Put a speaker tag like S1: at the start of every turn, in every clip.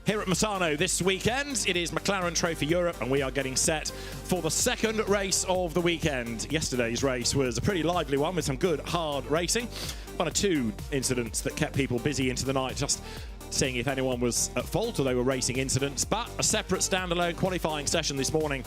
S1: Here at Misano this weekend, it is McLaren Trophy Europe, and we are getting set for the second race of the weekend. Yesterday's race was a pretty lively one with some good, hard racing. One or two incidents that kept people busy into the night, just seeing if anyone was at fault or they were racing incidents. But a separate standalone qualifying session this morning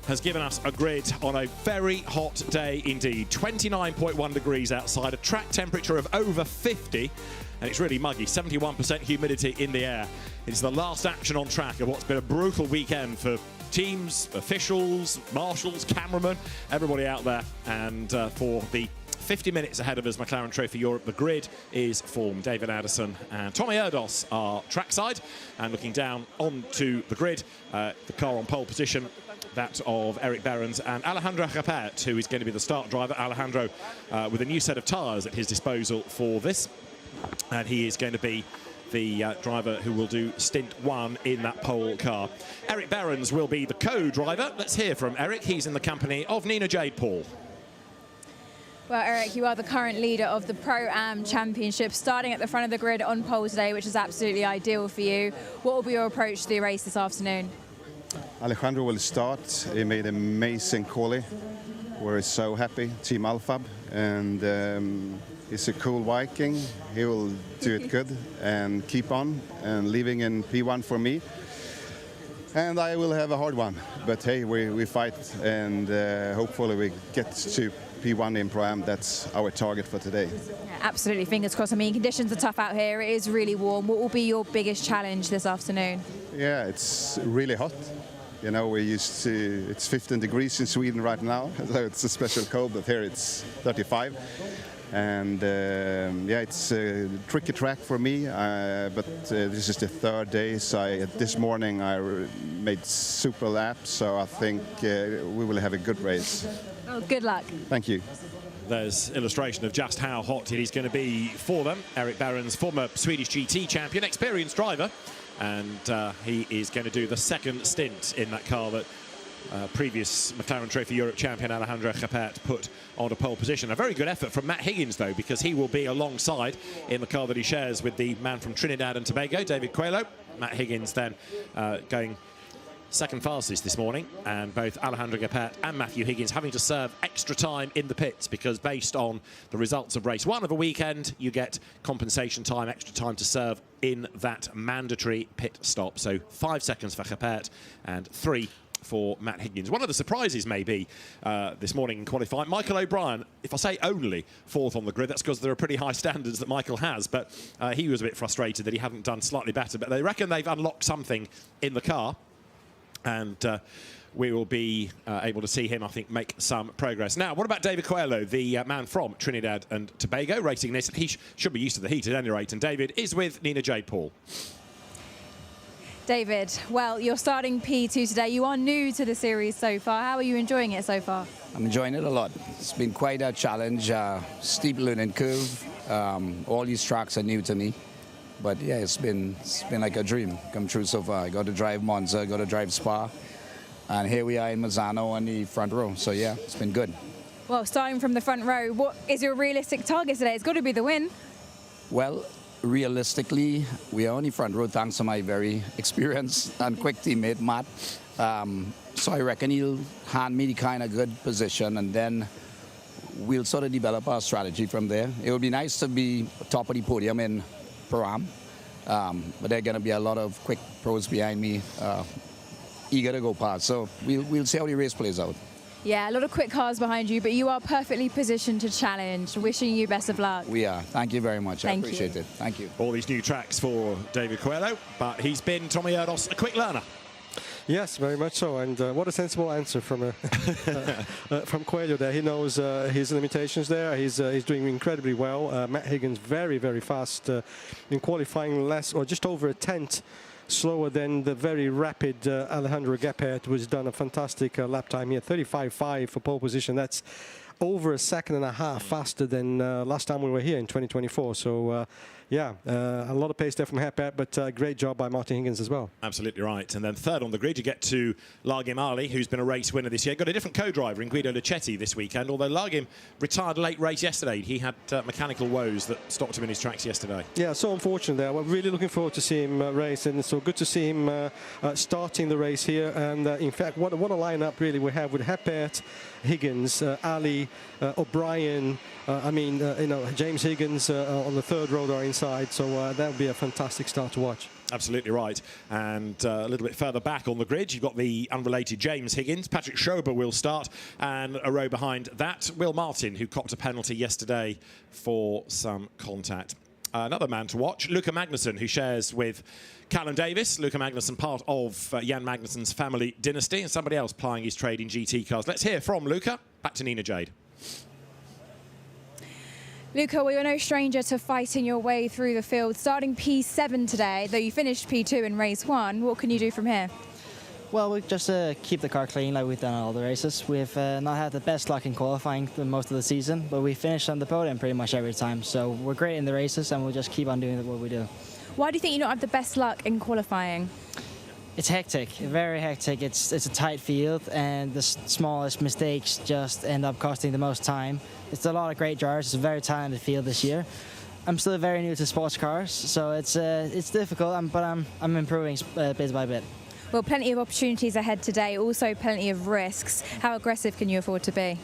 S1: has given us a grid on a very hot day indeed. 29.1 degrees outside, a track temperature of over 50. And it's really muggy, 71% humidity in the air. It's the last action on track of what's been a brutal weekend for teams, officials, marshals, cameramen, everybody out there. And for the 50 minutes ahead of us, McLaren Trophy Europe, the grid is formed. David Addison and Tommy Erdos are trackside, and looking down onto the grid, the car on pole position, that of Erik Behrens and Alejandro Geppert, who is going to be the start driver. Alejandro with a new set of tyres at his disposal for this. And he is going to be the driver who will do stint one in that pole car. Erik Behrens will be the co-driver. Let's hear from Erik. He's in the company of Nina Jade Paul.
S2: Well, Erik, you are the current leader of the Pro-Am Championship, starting at the front of the grid on pole today, which is absolutely ideal for you. What will be your approach to the race this afternoon?
S3: Alejandro will start. He made an amazing quali. We're so happy, Team Alfab, and he's a cool Viking. He will do it good and keep on, and leaving in P1 for me. And I will have a hard one, but hey, we fight, and hopefully we get to P1 in Pro-Am. That's our target for today.
S2: Yeah, absolutely, fingers crossed. I mean, conditions are tough out here. It is really warm. What will be your biggest challenge this afternoon? Yeah,
S3: it's really hot. You know, we're used to, it's 15 degrees in Sweden right now, so it's a special cold, but here it's 35. And yeah, it's a tricky track for me, but this is the third day, so this morning I made super laps, so I think we will have a good race.
S2: Oh, good luck.
S3: Thank you.
S1: There's illustration of just how hot it is going to be for them. Erik Behrens, former Swedish GT champion, experienced driver, and he is going to do the second stint in that car that previous McLaren Trophy Europe champion Alejandro Geppert put on a pole position. A very good effort from Matt Higgins, though, because he will be alongside in the car that he shares with the man from Trinidad and Tobago, David Coelho. Matt Higgins then going second fastest this morning, and both Alejandro Geppert and Matthew Higgins having to serve extra time in the pits, because based on the results of race one of a weekend, you get compensation time, extra time to serve in that mandatory pit stop. So 5 seconds for Geppert and 3 for Matt Higgins. One of the surprises maybe this morning in qualifying, Michael O'Brien, if I say only fourth on the grid, that's because there are pretty high standards that Michael has, but he was a bit frustrated that he hadn't done slightly better, but they reckon they've unlocked something in the car, and we will be able to see him, I think, make some progress. Now, what about David Coelho, the man from Trinidad and Tobago, racing this? He should be used to the heat at any rate, and David is with Nina Jade Paul.
S2: David, well, you're starting P2 today. You are new to the series so far. How are you enjoying it so far?
S4: I'm enjoying it a lot. It's been quite a challenge, steep learning curve. All these tracks are new to me. But yeah, it's been like a dream come true so far. I got to drive Monza, got to drive Spa, and here we are in Misano on the front row. So yeah, it's been good.
S2: Well, starting from the front row, what is your realistic target today? It's got to be the win.
S4: Well, realistically, we are on the front row thanks to my very experienced and quick teammate, Matt. So I reckon he'll hand me the kind of good position, and then we'll sort of develop our strategy from there. It would be nice to be top of the podium in Pro-Am, but there are going to be a lot of quick pros behind me, eager to go past. So we'll see how the race plays out.
S2: Yeah, a lot of quick cars behind you, but you are perfectly positioned to challenge. Wishing you best of luck.
S4: We are. Thank you very much. I appreciate it. Thank you.
S1: All these new tracks for David Coelho, but he's been, Tommy Erdos, a quick learner.
S5: Yes, very much so, and what a sensible answer from Coelho there. He knows his limitations there. He's doing incredibly well. Matt Higgins very, very fast in qualifying, less or just over a tenth slower than the very rapid Alejandro Geppert, who's done a fantastic lap time here, 35.5 for pole position. That's over a second and a half faster than last time we were here in 2024. So, yeah, a lot of pace there from Geppert, but great job by Martin Higgins as well.
S1: Absolutely right. And then third on the grid, you get to Largim Ali, who's been a race winner this year. Got a different co-driver in Guido Luchetti this weekend, although Largim retired late race yesterday. He had mechanical woes that stopped him in his tracks yesterday.
S5: Yeah, so unfortunate there. We're really looking forward to see him race, and so good to see him starting the race here. And in fact, what a lineup really we have with Geppert, Higgins, Ali, O'Brien. James Higgins on the third row there inside. So that would be a fantastic start to watch.
S1: Absolutely right. And a little bit further back on the grid, you've got the unrelated James Higgins. Patrick Schober will start, and a row behind that, Will Martin, who copped a penalty yesterday for some contact. Another man to watch, Luca Magnussen, who shares with Callum Davis. Luca Magnussen, part of Jan Magnussen's family dynasty, and somebody else plying his trade in GT cars. Let's hear from Luca. Back to Nina Jade.
S2: Luca, well, you're no stranger to fighting your way through the field. Starting P7 today, though you finished P2 in race 1, what can you do from here?
S6: Well, we just keep the car clean like we've done all the races. We've not had the best luck in qualifying most of the season, but we finished on the podium pretty much every time. So we're great in the races, and we'll just keep on doing what we do.
S2: Why do you think you don't have the best luck in qualifying?
S6: It's hectic, very hectic. It's a tight field, and the smallest mistakes just end up costing the most time. It's a lot of great drivers. It's a very talented field this year. I'm still very new to sports cars, so it's difficult, but I'm improving bit by bit.
S2: Well, plenty of opportunities ahead today, also plenty of risks. How aggressive can you afford to be?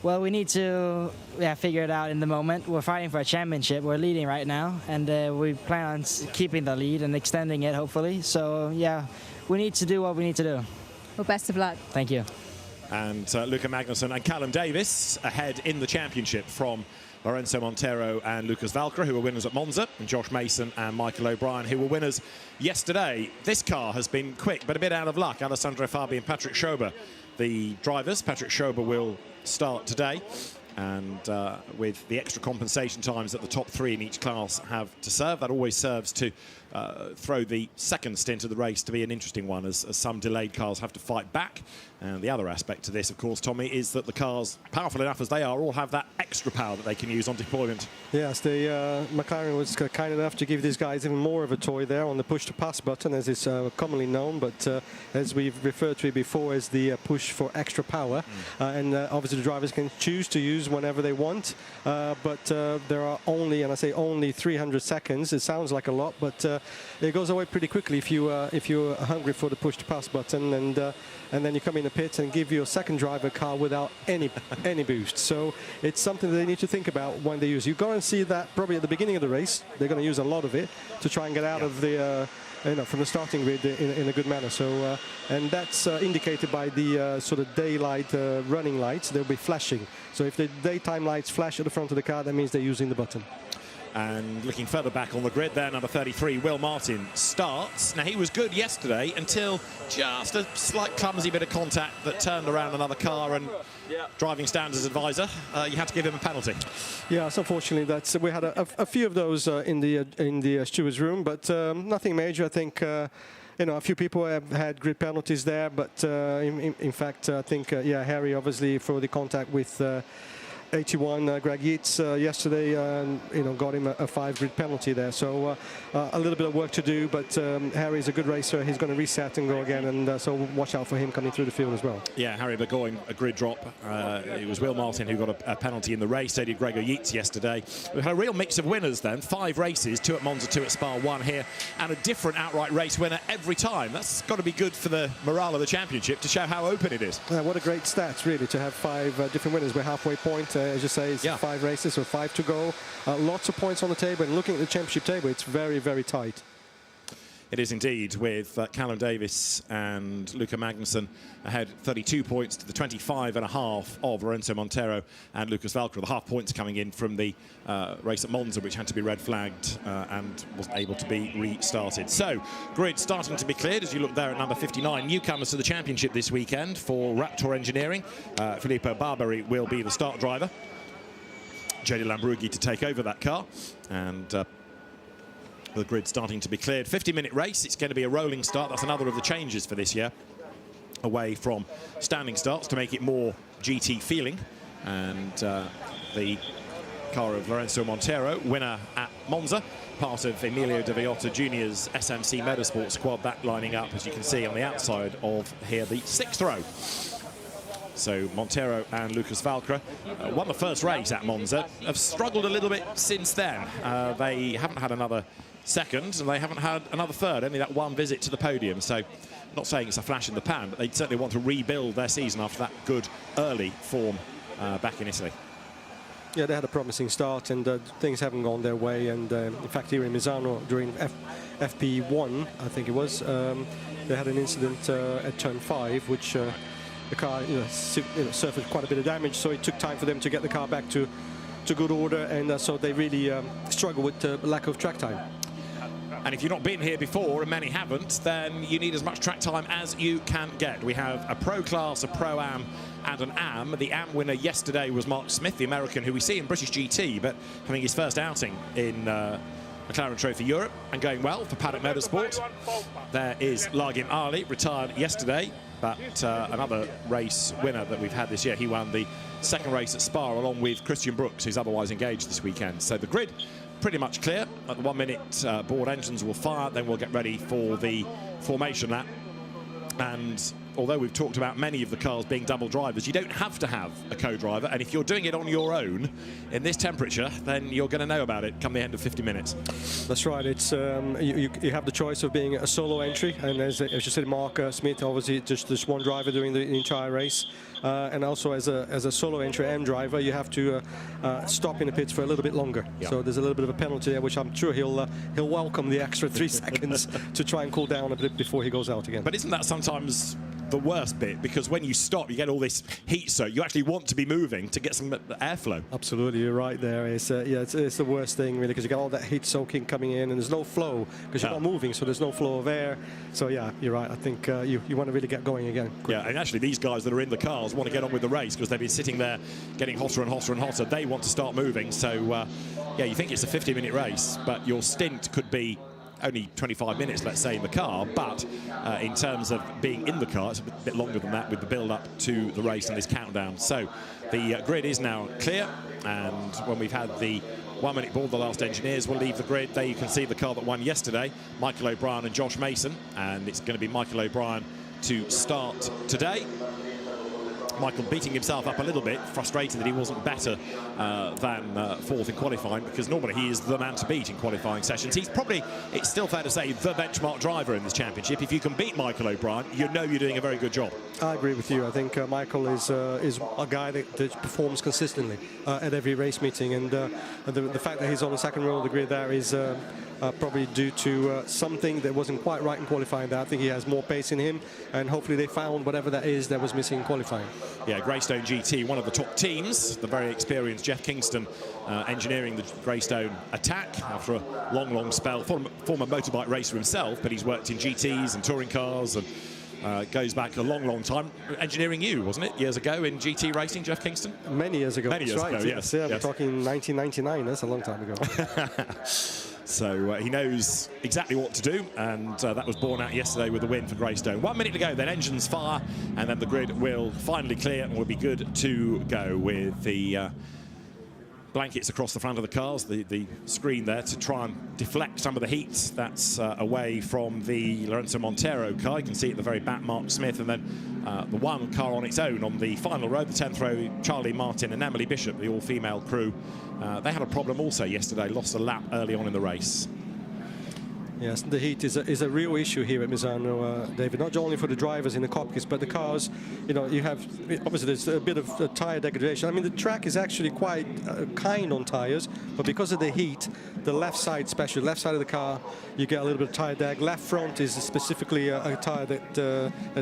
S6: Well, we need to figure it out in the moment. We're fighting for a championship. We're leading right now, and we plan on keeping the lead and extending it, hopefully. So, yeah, we need to do what we need to do.
S2: Well, best of luck.
S6: Thank you.
S1: And Luca Magnussen and Callum Davis ahead in the championship from Lorenzo Montero and Lucas Valcra, who were winners at Monza, and Josh Mason and Michael O'Brien, who were winners yesterday. This car has been quick, but a bit out of luck. Alessandro Fabi and Patrick Schober, the drivers. Patrick Schober will start today, and with the extra compensation times that the top 3 in each class have to serve, that always serves to throw the second stint of the race to be an interesting one, as some delayed cars have to fight back. And the other aspect to this, of course, Tommy, is that the cars, powerful enough as they are, all have that extra power that they can use on deployment. Yes,
S5: the McLaren was kind enough to give these guys even more of a toy there on the push-to-pass button, as is commonly known, but as we've referred to it before, as the push for extra power. And obviously the drivers can choose to use whenever they want, but there are only, and I say only, 300 seconds. It sounds like a lot, but it goes away pretty quickly if you're hungry for the push-to-pass button, and then you come in the pit and give your second driver car without any boost. So it's something that they need to think about when they use. You're going to see that probably at the beginning of the race. They're going to use a lot of it to try and get out of the from the starting grid in a good manner. So and that's indicated by the sort of daylight running lights. They'll be flashing. So if the daytime lights flash at the front of the car, that means they're using the button.
S1: And looking further back on the grid there, number 33, Will Martin, starts. Now, he was good yesterday until just a slight clumsy bit of contact that turned around another car, and driving standards advisor, you had to give him a penalty. Yeah,
S5: so unfortunately, we had a few of those in the steward's room, but nothing major. I think a few people have had grid penalties there, but in fact, I think Harry obviously for the contact with 81 Greg Yates yesterday, got him a 5 grid penalty there. So a little bit of work to do, but Harry's a good racer. He's going to reset and go again, and so watch out for him coming through the field as well.
S1: Yeah, Harry Burgoyne, a grid drop. It was Will Martin who got a penalty in the race. So did Gregor Yates yesterday. We had a real mix of winners then. 5 races, 2 at Monza, 2 at Spa, 1 here, and a different outright race winner every time. That's got to be good for the morale of the championship to show how open it is.
S5: What a great stats, really, to have 5 different winners. We're halfway point. As you say, it's 5 races, so 5 to go. Lots of points on the table, and looking at the championship table, it's very, very tight.
S1: It is indeed, with Callum Davis and Luca Magnussen ahead 32 points to the 25.5 of Lorenzo Montero and Lucas Valcra. The half points coming in from the race at Monza, which had to be red flagged and wasn't able to be restarted. So, grid starting to be cleared as you look there at number 59. Newcomers to the championship this weekend for Raptor Engineering. Filippo Barberi will be the start driver. JD Lambrughi to take over that car, and the grid starting to be cleared. 50-minute race. It's going to be a rolling start. That's another of the changes for this year, away from standing starts to make it more GT feeling. And the car of Lorenzo Montero, winner at Monza, part of Emilio De Villota Jr.'s SMC Motorsports squad, that lining up, as you can see on the outside of here, the 6th row. So Montero and Lucas Valcra won the first race at Monza, have struggled a little bit since then. They haven't had another second, and they haven't had another third, only that one visit to the podium. So not saying it's a flash in the pan, but they certainly want to rebuild their season after that good early form back in Italy.
S5: Yeah, they had a promising start, and things haven't gone their way. And in fact, here in Misano, during FP1, I think it was, they had an incident at turn 5, which the car suffered quite a bit of damage. So it took time for them to get the car back to good order, and so they really struggle with the lack of track time.
S1: And if you've not been here before, and many haven't, then you need as much track time as you can get. We have a Pro Class, a Pro-Am, and an Am. The Am winner yesterday was Mark Smith, the American, who we see in British GT, but having his first outing in McLaren Trophy Europe and going well for Paddock Motorsport. There is Largin Ali, retired yesterday, but another race winner that we've had this year. He won the second race at Spa along with Christian Brooks, who's otherwise engaged this weekend. So the grid pretty much clear. At the 1 minute, board engines will fire, then we'll get ready for the formation lap. And although we've talked about many of the cars being double drivers, you don't have to have a co-driver, and if you're doing it on your own in this temperature, then you're going to know about it come the end of 50 minutes.
S5: That's right. It's you have the choice of being a solo entry, and as you said, Mark Smith, obviously just one driver doing the entire race, and also as a solo entry M driver, you have to stop in the pits for a little bit longer. Yep. So there's a little bit of a penalty there, which I'm sure he'll welcome the extra 3 seconds to try and cool down a bit before he goes out again.
S1: But isn't that sometimes the worst bit, because when you stop, you get all this heat, so you actually want to be moving to get some airflow.
S5: Absolutely, you're right there. It's the worst thing, really, because you get all that heat soaking coming in, and there's no flow because you're not moving, so there's no flow of air. So yeah, you're right. I think you want to really get going again quickly.
S1: Yeah, and actually these guys that are in the cars want to get on with the race because they've been sitting there getting hotter and hotter and hotter. They want to start moving. So yeah, you think it's a 50-minute race, but your stint could be only 25 minutes, let's say, in the car, but in terms of being in the car, it's a bit longer than that with the build-up to the race and this countdown. So the grid is now clear, and when we've had the 1 minute board, the last engineers will leave the grid. There you can see the car that won yesterday, Michael O'Brien and Josh Mason, and it's going to be Michael O'Brien to start today. Michael beating himself up a little bit, frustrated that he wasn't better than fourth in qualifying, because normally he is the man to beat in qualifying sessions. He's probably, it's still fair to say, the benchmark driver in this championship. If you can beat Michael O'Brien, you know you're doing a very good job.
S5: I agree with you. I think Michael is a guy that performs consistently at every race meeting, and the fact that he's on the second row of the grid there is probably due to something that wasn't quite right in qualifying. I think he has more pace in him, and hopefully they found whatever that is that was missing in qualifying.
S1: Yeah, Greystone GT, one of the top teams, the very experienced Jeff Kingston engineering the Greystone attack after a long spell. Former motorbike racer himself, but he's worked in GTs and touring cars, and goes back a long time. Engineering you, wasn't it, years ago in GT racing, Jeff Kingston?
S5: Many years ago.
S1: Many years ago, yes.
S5: Yeah, we're talking 1999. That's a long time ago.
S1: So he knows exactly what to do, and that was borne out yesterday with the win for Greystone. 1 minute to go, then engines fire, and then the grid will finally clear and we'll be good to go with the blankets across the front of the cars, the screen there to try and deflect some of the heat that's away from the Lorenzo Montero car. You can see at the very back Mark Smith, and then the one car on its own on the final row, the 10th row, Charlie Martin and Emily Bishop, the all-female crew. They had a problem also yesterday, lost a lap early on in the race.
S5: Yes, the heat is a real issue here at Misano, David, not only for the drivers in the cockpits, but the cars. You know, you have, obviously there's a bit of tire degradation. I mean, the track is actually quite kind on tires, but because of the heat, the left side, especially the left side of the car, you get a little bit of tire drag. Left front is specifically a tire that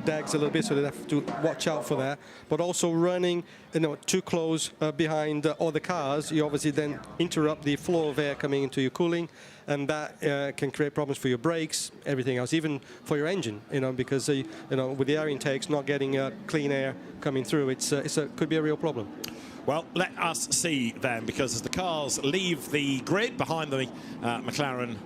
S5: drags a little bit, so they have to watch out for that. But also running, you know, too close behind other cars, you obviously then interrupt the flow of air coming into your cooling, and that can create problems for your brakes, everything else, even for your engine, you know, because you know, with the air intakes not getting clean air coming through, it could be a real problem.
S1: Well, let us see then, because as the cars leave the grid behind the McLaren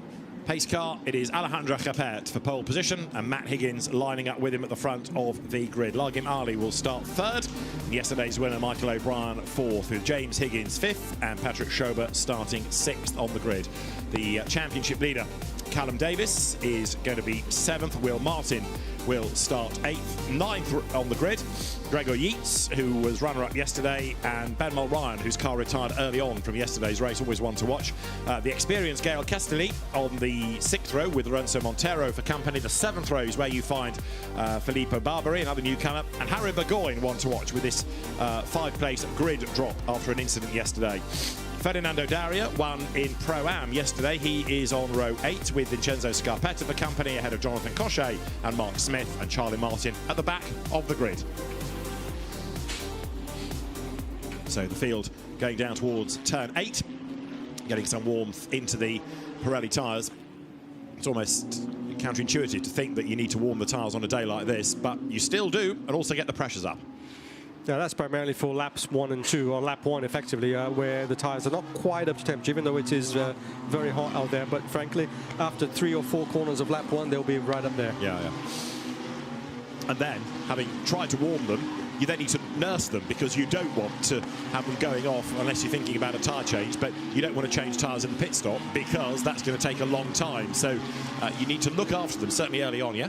S1: Pace car, it is Alejandro Geppert for pole position, and Matt Higgins lining up with him at the front of the grid. Largim Ali will start third. Yesterday's winner, Michael O'Brien, fourth, with James Higgins fifth, and Patrick Schober starting sixth on the grid. The championship leader, Callum Davis, is going to be seventh. Will Martin will start eighth. Ninth on the grid, Gregor Yeats, who was runner-up yesterday, and Ben Mulryan, whose car retired early on from yesterday's race, always one to watch. The experienced Gael Castelli on the sixth row with Lorenzo Montero for company. The seventh row is where you find Filippo Barbari, another newcomer, and Harry Burgoyne, one to watch with this five-place grid drop after an incident yesterday. Ferdinando Daria won in Pro-Am yesterday. He is on row 8 with Vincenzo Scarpetta for company, ahead of Jonathan Cochet and Mark Smith and Charlie Martin at the back of the grid. So the field going down towards turn 8, getting some warmth into the Pirelli tyres. It's almost counterintuitive to think that you need to warm the tyres on a day like this, but you still do, and also get the pressures up.
S5: Yeah, that's primarily for laps 1 and 2, or lap 1 effectively, where the tyres are not quite up to temperature, even though it is very hot out there. But frankly, after 3 or 4 corners of lap 1, they'll be right up there.
S1: Yeah. And then, having tried to warm them, you then need to nurse them, because you don't want to have them going off unless you're thinking about a tyre change, but you don't want to change tyres in the pit stop because that's going to take a long time. So you need to look after them, certainly early on, yeah?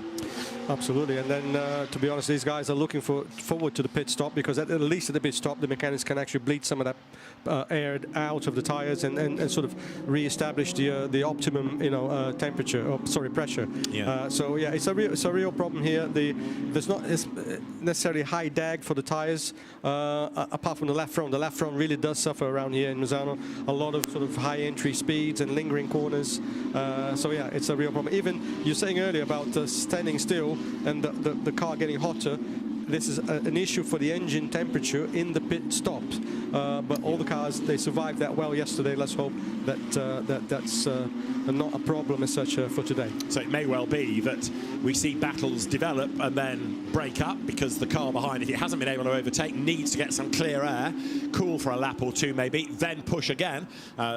S5: Absolutely, and then to be honest, these guys are looking forward to the pit stop, because at least at the pit stop the mechanics can actually bleed some of that air out of the tires and sort of re-establish the optimum, temperature, pressure.
S1: Yeah.
S5: So yeah, it's a real problem here. There's not necessarily high drag for the tires, apart from the left front. The left front really does suffer around here in Misano. A lot of sort of high entry speeds and lingering corners. So yeah, it's a real problem. Even you're saying earlier about standing still and the car getting hotter. This is an issue for the engine temperature in the pit stops. But all the cars, they survived that well yesterday. Let's hope that that's not a problem as such for today.
S1: So it may well be that we see battles develop and then break up, because the car behind, if it hasn't been able to overtake, needs to get some clear air, cool for a lap or two maybe, then push again.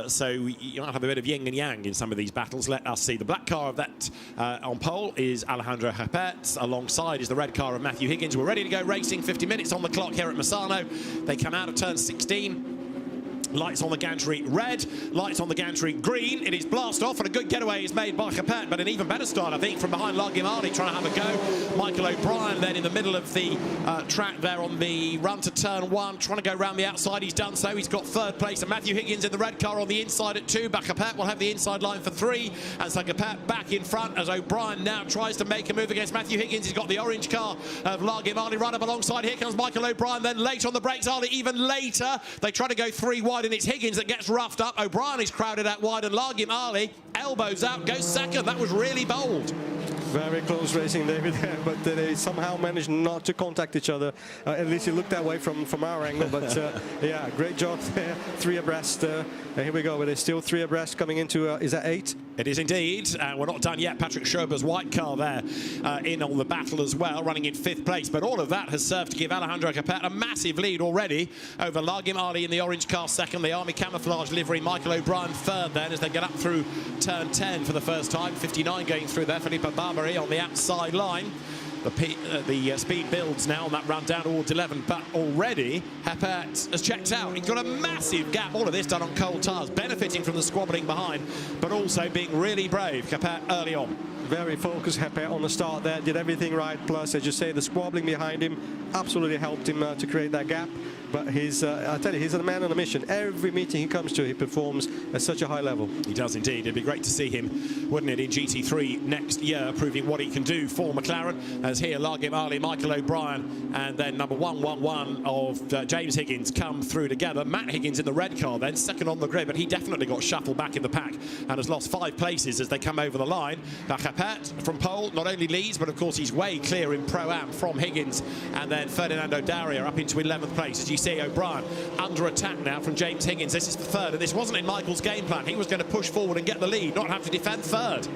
S1: So you might have a bit of yin and yang in some of these battles. Let us see. The black car of that on pole is Alejandro Geppert. Alongside is the red car of Matthew Higgins. We're ready to go racing. 50 minutes on the clock here at Misano. They come out of turn 16. Lights on the gantry red, lights on the gantry green. It is blast off, and a good getaway is made by Geppert, but an even better start, I think, from behind Largim Ali trying to have a go. Michael O'Brien then in the middle of the track there on the run to turn 1, trying to go round the outside. He's done so. He's got third place, and Matthew Higgins in the red car on the inside at 2. But Geppert will have the inside line for 3, and so Geppert back in front as O'Brien now tries to make a move against Matthew Higgins. He's got the orange car of Largim Ali right up alongside. Here comes Michael O'Brien, then late on the brakes. Ali even later. They try to go 3 wide, and it's Higgins that gets roughed up. O'Brien is crowded out wide, and Largim Ali elbows out, goes second. That was really bold.
S5: Very close racing, David, but they somehow managed not to contact each other. At least it looked that way from our angle, but yeah, great job there. 3 abreast. Here we go, but there's still 3 abreast coming into, is that 8?
S1: It is indeed. We're not done yet. Patrick Schober's white car there in on the battle as well, running in 5th place. But all of that has served to give Alejandro Geppert a massive lead already over Largim Ali in the orange car second. The Army camouflage livery, Michael O'Brien third then as they get up through turn 10 for the first time. 59 going through there. Filippo Barbari on the outside line. The speed builds now on that run down towards 11, but already Geppert has checked out. He's got a massive gap. All of this done on cold tyres, benefiting from the squabbling behind, but also being really brave, Geppert, early on.
S5: Very focused Geppert on the start there, did everything right. Plus, as you say, the squabbling behind him absolutely helped him to create that gap. But I tell you, he's a man on a mission. Every meeting he comes to, he performs at such a high level.
S1: He does indeed. It'd be great to see him, wouldn't it, in GT3 next year, proving what he can do for McLaren. As here, Largim Ali, Michael O'Brien, and then number 111 of James Higgins come through together. Matt Higgins in the red car then, second on the grid, but he definitely got shuffled back in the pack and has lost 5 places as they come over the line. Geppert from pole not only leads, but of course he's way clear in Pro-Am from Higgins, and then Ferdinando Daria up into 11th place. As you see, O'Brien under attack now from James Higgins. This is the third, and this wasn't in Michael's game plan. He was going to push forward and get the lead, not have to defend third.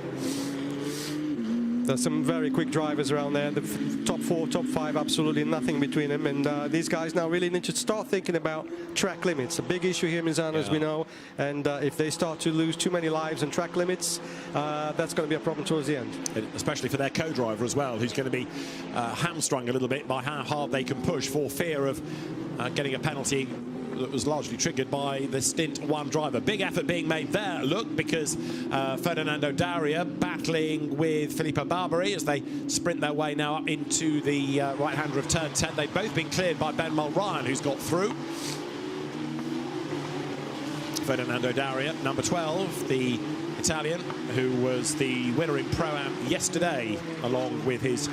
S5: There's some very quick drivers around there. The top 4, top 5, absolutely nothing between them. And these guys now really need to start thinking about track limits. A big issue here in Misano, as we know. And if they start to lose too many lives and track limits, that's going to be a problem towards the end.
S1: Especially for their co-driver as well, who's going to be hamstrung a little bit by how hard they can push for fear of getting a penalty that was largely triggered by the stint one driver. Big effort being made there, look, because Fernando Daria battling with Filippo Barbary as they sprint their way now up into the right-hander of turn 10. They've both been cleared by Ben Mulryan, who's got through. Fernando Daria, number 12, the Italian, who was the winner in Pro-Am yesterday, along with his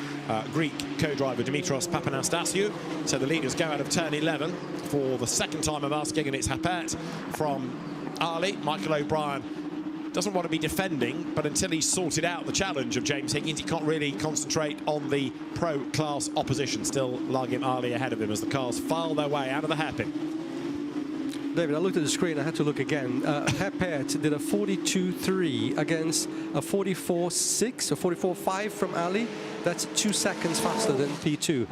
S1: Greek co-driver Dimitros Papanastasiou. So the leaders go out of turn 11 for the second time of asking, and it's Geppert from Ali. Michael O'Brien doesn't want to be defending, but until he's sorted out the challenge of James Higgins, he can't really concentrate on the pro-class opposition. Still Lagim Ali ahead of him as the cars file their way out of the hairpin.
S5: David, I looked at the screen, I had to look again. Geppert did a 42.3 against a 44.6 or 44.5 from Ali. That's 2 seconds faster than P2.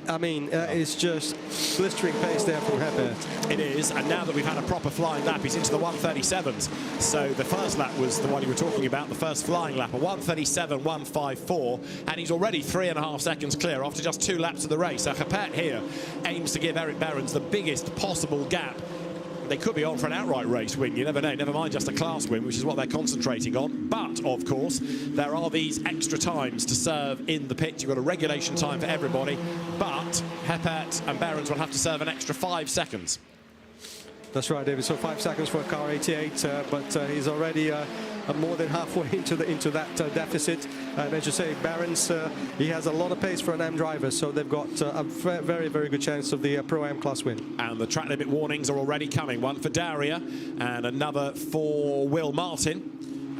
S5: I mean, it's just blistering pace there from Geppert.
S1: It is, and now that we've had a proper flying lap, he's into the 137s. So the first lap was the one you were talking about, the first flying lap, a 137.154, and he's already 3.5 seconds clear after just 2 laps of the race. So Geppert here aims to give Erik Behrens the biggest possible gap. They could be on for an outright race win, you never know, never mind just a class win, which is what they're concentrating on. But, of course, there are these extra times to serve in the pit. You've got a regulation time for everybody, but Geppert and Behrens will have to serve an extra 5 seconds.
S5: That's right, David. So 5 seconds for a car 88, but he's already more than halfway into that deficit. And as you say, Behrens, he has a lot of pace for an AM driver, so they've got a very, very good chance of the Pro-Am class win.
S1: And the track limit warnings are already coming. One for Daria and another for Will Martin.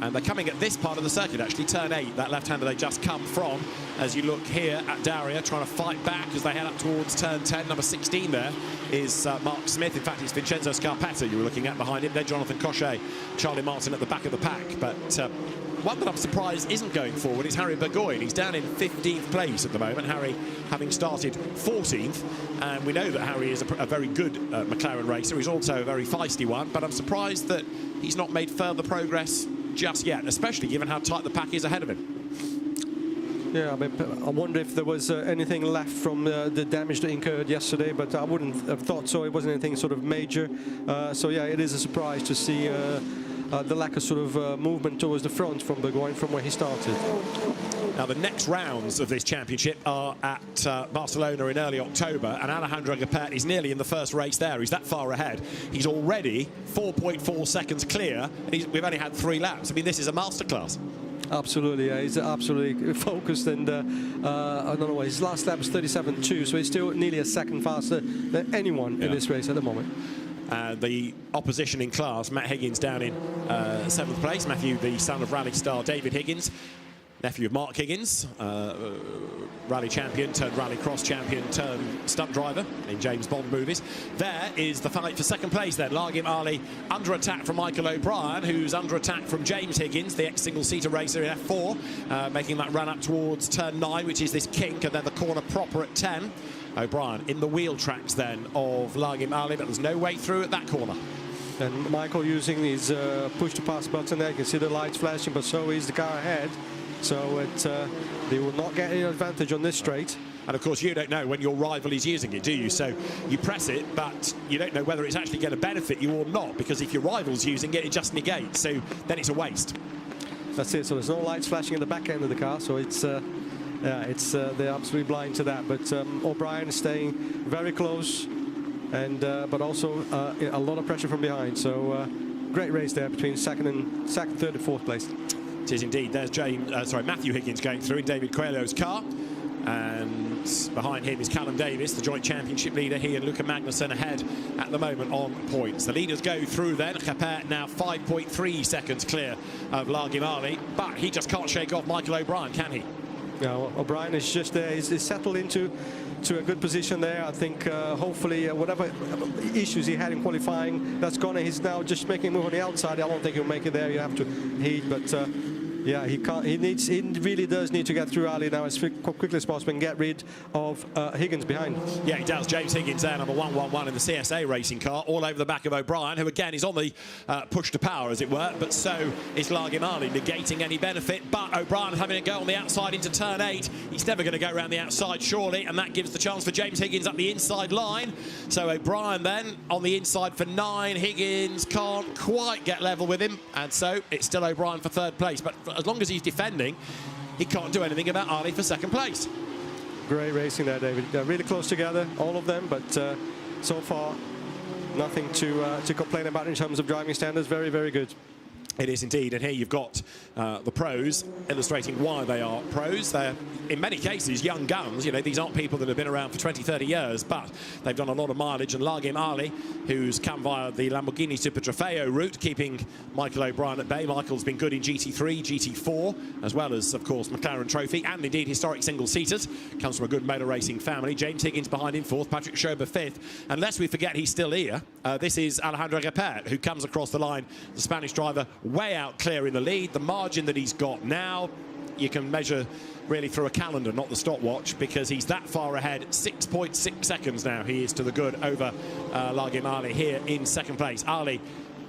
S1: And they're coming at this part of the circuit, actually, turn 8, that left-hander they just come from. As you look here at Daria, trying to fight back as they head up towards turn 10. Number 16 there is Mark Smith. In fact, it's Vincenzo Scarpetta you were looking at behind him. Then Jonathan Cochet, Charlie Martin at the back of the pack. But one that I'm surprised isn't going forward is Harry Burgoyne. He's down in 15th place at the moment, Harry having started 14th. And we know that Harry is a very good McLaren racer. He's also a very feisty one. But I'm surprised that he's not made further progress just yet, especially given how tight the pack is ahead of him.
S5: Yeah, I wonder if there was anything left from the damage that incurred yesterday, but I wouldn't have thought so. It wasn't anything sort of major. So yeah, it is a surprise to see the lack of sort of movement towards the front from Burgoyne from where he started.
S1: Now, the next rounds of this championship are at Barcelona in early October, and Alejandro Geppert is nearly in the first race there. He's that far ahead. He's already 4.4 seconds clear, and we've only had 3 laps. I mean, this is a masterclass.
S5: Absolutely, yeah, he's absolutely focused, and I don't know, his last lap was 37.2, so he's still nearly a second faster than anyone in this race at the moment.
S1: The opposition in class, Matt Higgins down in 7th place. Matthew, the son of rally star David Higgins, nephew of Mark Higgins, rally champion turned rally cross champion turned stunt driver in James Bond movies. There is the fight for second place then. Lagim Ali under attack from Michael O'Brien, who's under attack from James Higgins, the ex-single-seater racer in F4, making that run up towards turn 9, which is this kink, and then the corner proper at 10. O'Brien in the wheel tracks then of Lagim Ali, but there's no way through at that corner.
S5: And Michael using his push-to-pass button there. You can see the lights flashing, but so is the car ahead. So they will not get any advantage on this straight.
S1: And of course, you don't know when your rival is using it, do you? So you press it, but you don't know whether it's actually going to benefit you or not, because if your rival's using it, it just negates. So then it's a waste.
S5: That's it. So there's no lights flashing at the back end of the car. So it's they're absolutely blind to that. But O'Brien is staying very close, and but also a lot of pressure from behind. So great race there between second, third, and fourth place.
S1: It is indeed. There's Matthew Higgins going through in David Coelho's car. And behind him is Callum Davis, the joint championship leader. He and Luca Magnussen ahead at the moment on points. The leaders go through then. Geppert now 5.3 seconds clear of Lagim Ali, but he just can't shake off Michael O'Brien, can he?
S5: Yeah, O'Brien is just there. He's settled into a good position there. I think hopefully whatever issues he had in qualifying, that's gone. He's now just making a move on the outside. I don't think he'll make it there. You have to heed, but Yeah, he can't. He really does need to get through Ali now as quickly as possible and get rid of Higgins behind.
S1: Yeah, he does. James Higgins there, number 111 in the CSA racing car, all over the back of O'Brien, who again is on the push to power, as it were, but so is Largimali, negating any benefit. But O'Brien having a go on the outside into turn 8. He's never going to go around the outside, surely, and that gives the chance for James Higgins up the inside line. So O'Brien then on the inside for 9. Higgins can't quite get level with him, and so it's still O'Brien for 3rd place. But as long as he's defending, he can't do anything about Ali for 2nd place.
S5: Great racing there, David. They're really close together, all of them, but so far nothing to complain about in terms of driving standards. Very, very good.
S1: It is indeed, and here you've got the pros illustrating why they are pros. They're, in many cases, young guns. You know, these aren't people that have been around for 20, 30 years, but they've done a lot of mileage. And Largimali, who's come via the Lamborghini Super Trofeo route, keeping Michael O'Brien at bay. Michael's been good in GT3, GT4, as well as, of course, McLaren Trophy, and indeed historic single-seaters. Comes from a good motor racing family. James Higgins behind him 4th, Patrick Schober 5th. Unless we forget he's still here, this is Alejandro Geppert, who comes across the line, the Spanish driver, way out clear in the lead. The margin that he's got now, you can measure really through a calendar, not the stopwatch, because he's that far ahead. 6.6 seconds now he is to the good over Largimali here in 2nd place. Ali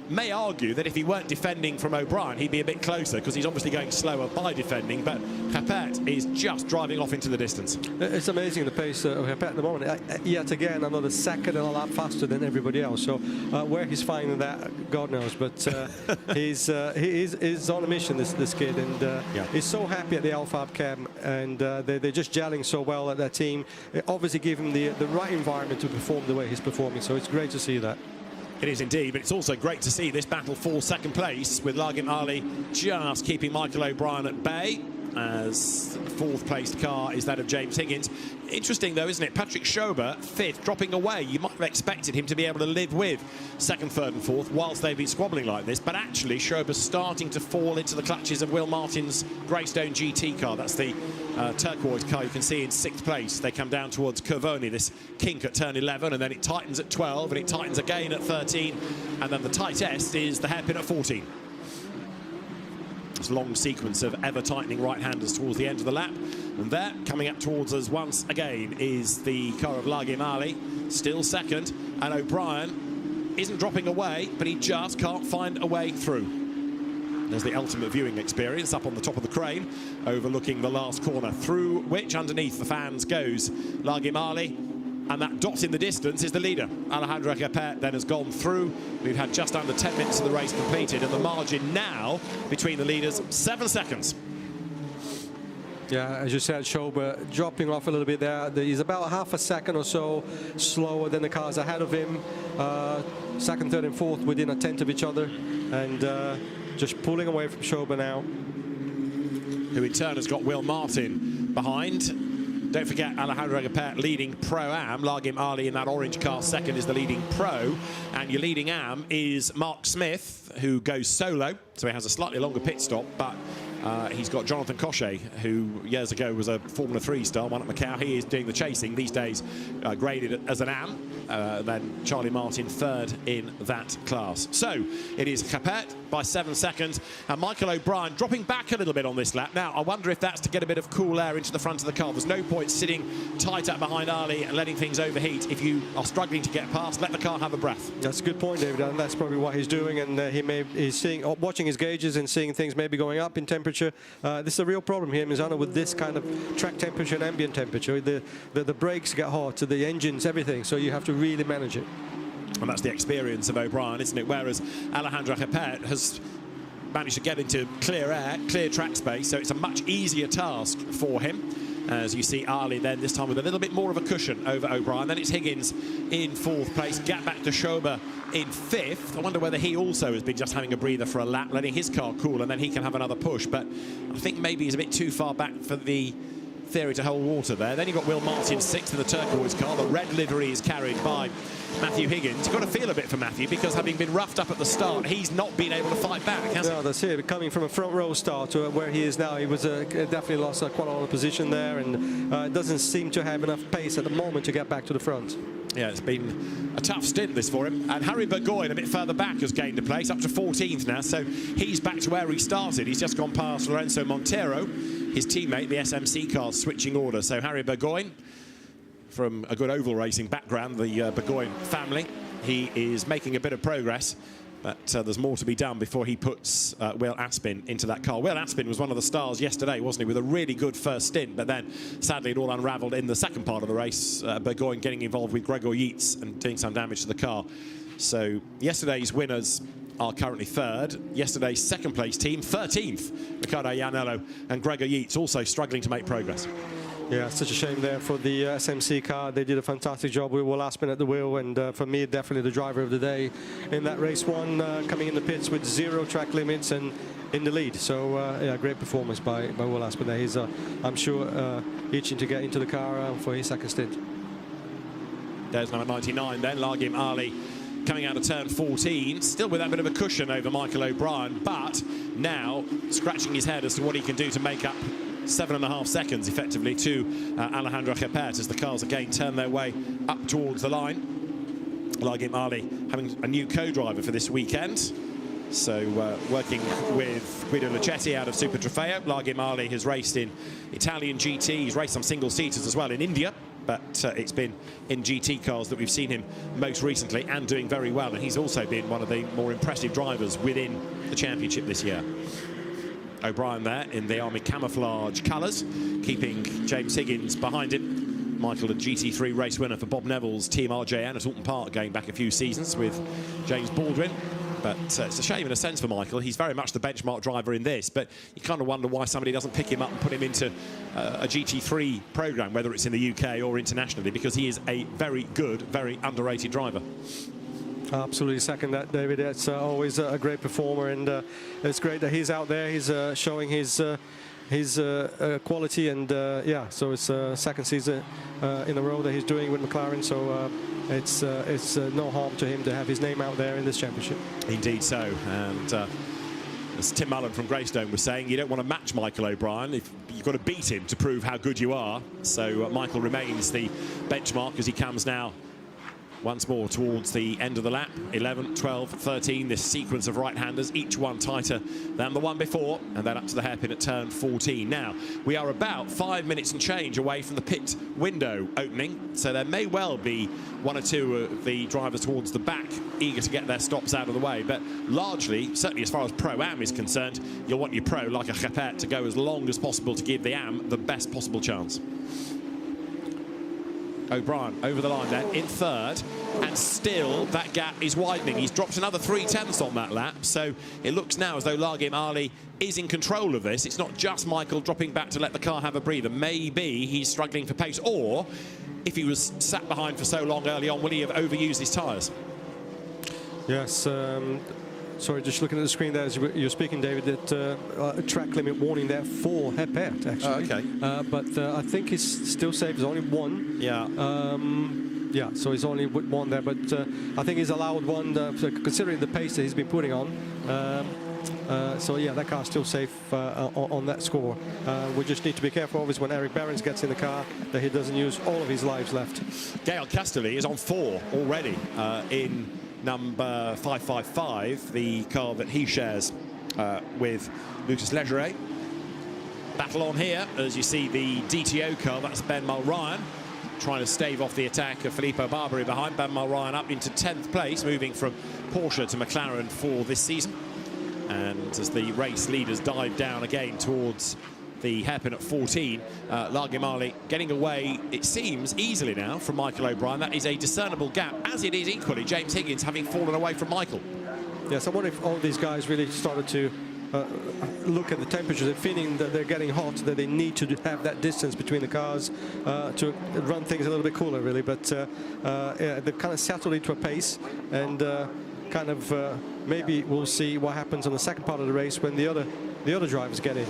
S1: may argue that if he weren't defending from O'Brien, he'd be a bit closer, because he's obviously going slower by defending, but Geppert is just driving off into the distance.
S5: It's amazing the pace of Geppert at the moment. Yet again, another second and a lap faster than everybody else. So where he's finding that, God knows. But he's on a mission, this kid, and he's so happy at the Alfab Chem, and they're just gelling so well at that team. It obviously give him the right environment to perform the way he's performing. So it's great to see that.
S1: It is indeed, but it's also great to see this battle for 2nd place, with Largimali just keeping Michael O'Brien at bay, as the 4th placed car is that of James Higgins. Interesting though, isn't it? Patrick Schober 5th, dropping away. You might have expected him to be able to live with 2nd, 3rd and 4th whilst they've been squabbling like this, but actually Schober's starting to fall into the clutches of Will Martin's Greystone GT car. That's the turquoise car you can see in 6th place. They come down towards Curvoni, this kink at turn 11, and then it tightens at 12, and it tightens again at 13, and then the tightest is the hairpin at 14. This long sequence of ever-tightening right-handers towards the end of the lap. And there, coming up towards us once again, is the car of Largimali, still 2nd, and O'Brien isn't dropping away, but he just can't find a way through. There's the ultimate viewing experience up on the top of the crane, overlooking the last corner, through which underneath the fans goes Largimali. And that dot in the distance is the leader. Alejandro Geppert then has gone through. We've had just under 10 minutes of the race completed, and the margin now between the leaders, 7 seconds.
S5: Yeah, as you said, Schober dropping off a little bit there. He's about half a second or so slower than the cars ahead of him. 2nd, 3rd and 4th within a tenth of each other, and just pulling away from Schober now.
S1: Who in turn has got Will Martin behind. Don't forget Alejandro Geppert leading Pro-Am. Largimali in that orange car 2nd is the leading Pro. And your leading Am is Mark Smith, who goes solo. So he has a slightly longer pit stop, but he's got Jonathan Cochet, who years ago was a Formula 3 star, won at Macau. He is doing the chasing, these days graded as an Am. Then Charlie Martin 3rd in that class. So it is Geppert by 7 seconds, and Michael O'Brien dropping back a little bit on this lap. Now, I wonder if that's to get a bit of cool air into the front of the car. There's no point sitting tight up behind Ali and letting things overheat. If you are struggling to get past, let the car have a breath.
S5: That's a good point, David, and that's probably what he's doing, and he's watching his gauges and seeing things maybe going up in temperature. This is a real problem here in Misano with this kind of track temperature and ambient temperature. The brakes get hot, the engines, everything, so you have to really manage it.
S1: And that's the experience of O'Brien, isn't it? Whereas Alejandro Geppert has managed to get into clear air, clear track space, so it's a much easier task for him. As you see Ali then, this time with a little bit more of a cushion over O'Brien. Then it's Higgins in 4th place, gap back to Schober in 5th. I wonder whether he also has been just having a breather for a lap, letting his car cool, and then he can have another push. But I think maybe he's a bit too far back for the theory to hold water there. Then you've got Will Martin 6th in the turquoise car. The red livery is carried by Matthew Higgins. You've got to feel a bit for Matthew, because having been roughed up at the start, he's not been able to fight back, has he?
S5: No, that's it. Coming from a front row start to where he is now, he was definitely lost quite a lot of position there, and doesn't seem to have enough pace at the moment to get back to the front.
S1: Yeah, it's been a tough stint this for him. And Harry Burgoyne a bit further back has gained a place, up to 14th now, so he's back to where he started. He's just gone past Lorenzo Montero, his teammate, the SMC cars switching order. So Harry Burgoyne, from a good oval racing background, the Burgoyne family, he is making a bit of progress. But there's more to be done before he puts Will Aspin into that car. Will Aspin was one of the stars yesterday, wasn't he, with a really good first stint, but then sadly it all unravelled in the second part of the race. Burgoyne getting involved with Gregor Yates and doing some damage to the car. So yesterday's winners are currently third. Yesterday's second place team, 13th. Riccardo Iannello and Gregor Yates also struggling to make progress.
S5: Yeah, such a shame there for the SMC car. They did a fantastic job with Will Aspin at the wheel, and for me, definitely the driver of the day in that race one, coming in the pits with 0 track limits and in the lead. So, yeah, great performance by Will Aspin there. He's, I'm sure, itching to get into the car for his second stint.
S1: There's number 99 then, Largim Ali, coming out of turn 14, still with that bit of a cushion over Michael O'Brien, but now scratching his head as to what he can do to make up 7.5 seconds effectively to Alejandro Geppert as the cars again turn their way up towards the line. Largim Ali having a new co-driver for this weekend. So working with Guido Lucetti out of Super Trofeo. Largim Ali has raced in Italian GT. He's raced some single-seaters as well in India. But it's been in GT cars that we've seen him most recently and doing very well. And he's also been one of the more impressive drivers within the championship this year. O'Brien there in the Army camouflage colours, keeping James Higgins behind him. Michael, a GT3 race winner for Bob Neville's Team RJN at Alton Park going back a few seasons with James Baldwin. But it's a shame in a sense for Michael. He's very much the benchmark driver in this, but you kind of wonder why somebody doesn't pick him up and put him into a GT3 programme, whether it's in the UK or internationally, because he is a very good, very underrated driver.
S5: Absolutely second that, David. It's always a great performer, and it's great that he's out there. He's showing his quality, and yeah, so it's second season in a row that he's doing with McLaren. So it's no harm to him to have his name out there in this championship.
S1: Indeed so, and as Tim Mullen from Greystone was saying, you don't want to match Michael O'Brien. You've got to beat him to prove how good you are. So Michael remains the benchmark as he comes now once more towards the end of the lap. 11, 12, 13, this sequence of right-handers, each one tighter than the one before, and then up to the hairpin at turn 14. Now, we are about 5 minutes and change away from the pit window opening, so there may well be one or two of the drivers towards the back eager to get their stops out of the way, but largely, certainly as far as Pro-Am is concerned, you'll want your pro, like a Geppert, to go as long as possible to give the Am the best possible chance. O'Brien over the line there in third, and still that gap is widening. He's dropped another 0.3 on that lap, so it looks now as though Largim Ali is in control of this. It's not just Michael dropping back to let the car have a breather. Maybe he's struggling for pace, or if he was sat behind for so long early on, will he have overused his tyres?
S5: Yes. Sorry, just looking at the screen there as you're speaking, David, that a track limit warning there for Geppert, actually.
S1: Oh, okay.
S5: But I think he's still safe. There's only one.
S1: Yeah.
S5: Yeah, so he's only with one there, but I think he's allowed one, considering the pace that he's been putting on. So, yeah, that car's still safe on that score. We just need to be careful, obviously, when Eric Behrens gets in the car, that he doesn't use all of his lives left.
S1: Gael Castelli is on 4 already in number 555, the car that he shares with Lucas Leggeret. Battle on here, as you see the DTO car, that's Ben Mulryan, trying to stave off the attack of Filippo Barbary behind. Ben Mulryan up into 10th place, moving from Porsche to McLaren for this season. And as the race leaders dive down again towards the hairpin at 14, Largim Ali getting away, it seems, easily now from Michael O'Brien. That is a discernible gap, as it is equally James Higgins having fallen away from Michael.
S5: Yes, I wonder if all these guys really started to look at the temperatures and feeling that they're getting hot, that they need to have that distance between the cars to run things a little bit cooler, really. But yeah, they've kind of settled into a pace, and kind of maybe we'll see what happens on the second part of the race when the other drivers get in.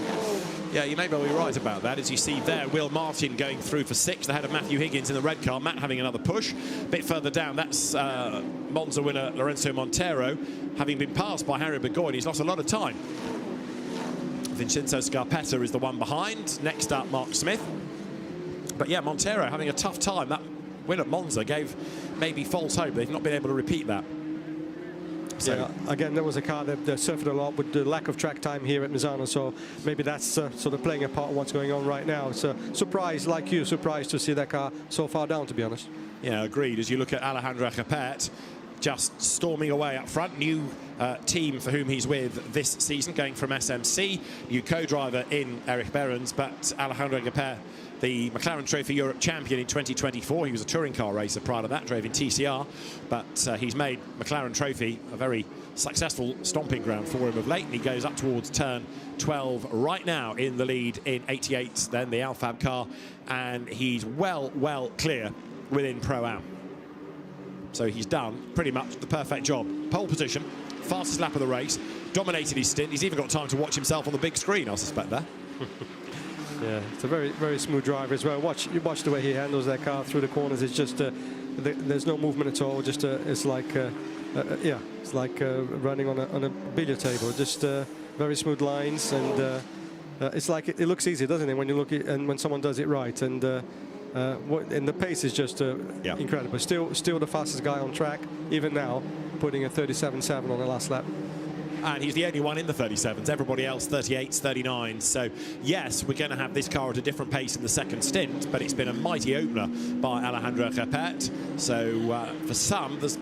S1: Yeah, you may well be right about that. As you see there, Will Martin going through for 6th ahead of Matthew Higgins in the red car. Matt having another push. A bit further down, that's Monza winner Lorenzo Montero, having been passed by Harry Burgoyne. He's lost a lot of time. Vincenzo Scarpetta is the one behind. Next up, Mark Smith. But yeah, Montero having a tough time. That win at Monza gave maybe false hope. They've not been able to repeat that. So
S5: yeah, again, there was a car that suffered a lot with the lack of track time here at Misano, so maybe that's sort of playing a part in what's going on right now. It's a surprise, like you, surprised to see that car so far down, to be honest.
S1: yeah, agreed. As you look at Alejandro Geppert, just storming away up front. New team for whom he's with this season, going from SMC. New co-driver in Erik Behrens, but Alejandro Geppert, the McLaren Trophy Europe champion in 2024. He was a touring car racer prior to that, drove in TCR, but he's made McLaren Trophy a very successful stomping ground for him of late. And he goes up towards turn 12 right now in the lead in 88, then the Alfab car, and he's well clear within Pro-Am. So he's done pretty much the perfect job. Pole position, fastest lap of the race, dominated his stint. He's even got time to watch himself on the big screen, I suspect, there.
S5: Yeah, it's a very smooth driver as well. You watch the way he handles that car through the corners. It's just there's no movement at all. Just it's like yeah, it's like running on a billiard table. Just very smooth lines, and it's like it looks easy, doesn't it, when you look at and when someone does it right. And the pace is just
S1: yeah,
S5: incredible. Still the fastest guy on track, even now, putting a 37.7 on the last lap.
S1: And he's the only one in the 37s. Everybody else 38s, 39s. So yes, we're going to have this car at a different pace in the second stint, but it's been a mighty opener by Alejandro Geppert. So for some, there's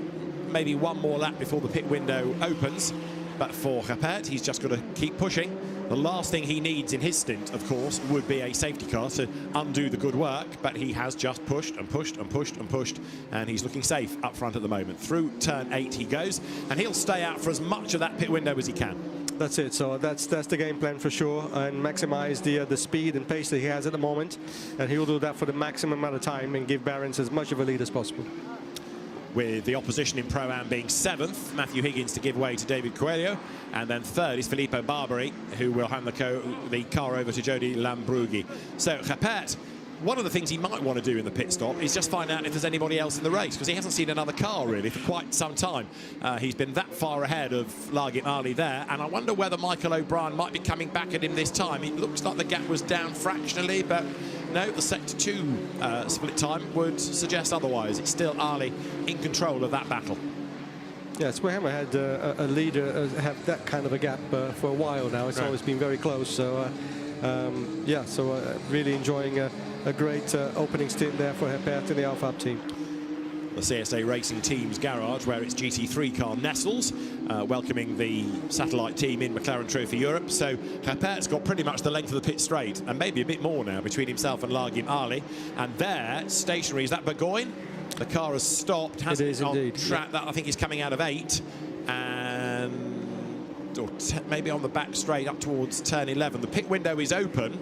S1: maybe one more lap before the pit window opens. But for Geppert, he's just got to keep pushing. The last thing he needs in his stint, of course, would be a safety car to undo the good work, but he has just pushed and pushed and pushed and pushed, and he's looking safe up front at the moment. Through turn 8 he goes, and he'll stay out for as much of that pit window as he can.
S5: That's it. So that's the game plan for sure, and maximize the speed and pace that he has at the moment, and he'll do that for the maximum amount of time and give Behrens as much of a lead as possible.
S1: With the opposition in Pro-Am being 7th, Matthew Higgins to give way to David Coelho, and then 3rd is Filippo Barbari, who will hand the car over to Jody Lambrughi. So Geppert, one of the things he might want to do in the pit stop is just find out if there's anybody else in the race, because he hasn't seen another car really for quite some time. He's been that far ahead of Largit Ali there, and I wonder whether Michael O'Brien might be coming back at him this time. It looks like the gap was down fractionally, but no, the Sector 2 split time would suggest otherwise. It's still Ali in control of that battle.
S5: Yes, we haven't had a leader have that kind of a gap for a while now. It's always been very close. So, yeah, so really enjoying a great opening stint there for Geppert and the Alfab team.
S1: The CSA Racing Team's garage, where its GT3 car nestles, welcoming the satellite team in McLaren Trophy Europe. So Geppert's got pretty much the length of the pit straight, and maybe a bit more now between himself and Largim Ali. And there, stationary, is that Burgoyne? The car has stopped, hasn't it? On track, that I think is coming out of 8, and or maybe on the back straight up towards turn 11. The pit window is open,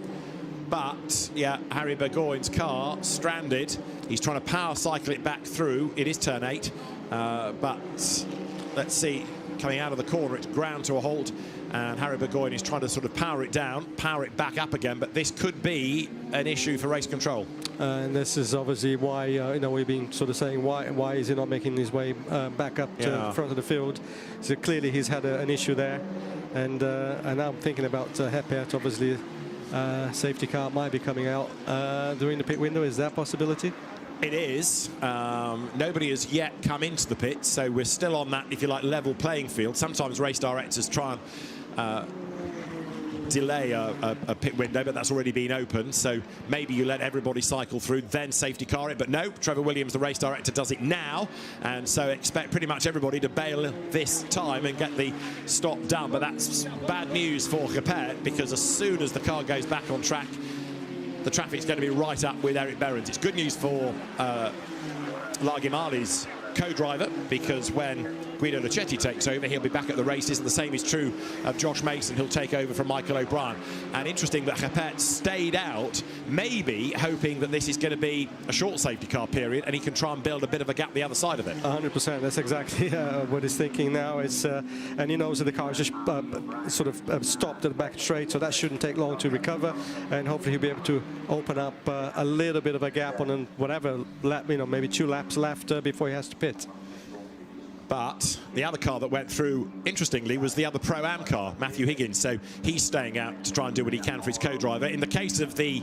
S1: but yeah, Harry Burgoyne's car stranded. He's trying to power cycle it back through. It is turn 8, but let's see, coming out of the corner, it's ground to a halt, and Harry Burgoyne is trying to sort of power it down, power it back up again, but this could be an issue for race control.
S5: And this is obviously why you know, we've been sort of saying why is he not making his way back up to the front of the field. So clearly he's had an issue there, and I'm thinking about Geppert. Obviously safety car might be coming out during the pit window. Is that a possibility?
S1: It is. Nobody has yet come into the pit, so we're still on that, if you like, level playing field. Sometimes race directors try and delay a pit window, but that's already been opened, so maybe you let everybody cycle through, then safety car it. But no, Trevor Williams, the race director, does it now, and so expect pretty much everybody to bail this time and get the stop done. But that's bad news for Geppert, because as soon as the car goes back on track, the traffic's going to be right up with Erik Behrens. It's good news for Largim Ali's co-driver, because when Guido Luchetti takes over, he'll be back at the races, and the same is true of Josh Mason, who'll take over from Michael O'Brien. And interesting that Geppert stayed out, maybe hoping that this is going to be a short safety car period and he can try and build a bit of a gap the other side of it.
S5: 100%, that's exactly what he's thinking now. It's and he knows that the car is just sort of stopped at the back straight, so that shouldn't take long to recover, and hopefully he'll be able to open up a little bit of a gap on whatever lap, you know, maybe 2 laps left before he has to pit.
S1: But the other car that went through, interestingly, was the other Pro-Am car, Matthew Higgins. So he's staying out to try and do what he can for his co-driver. In the case of the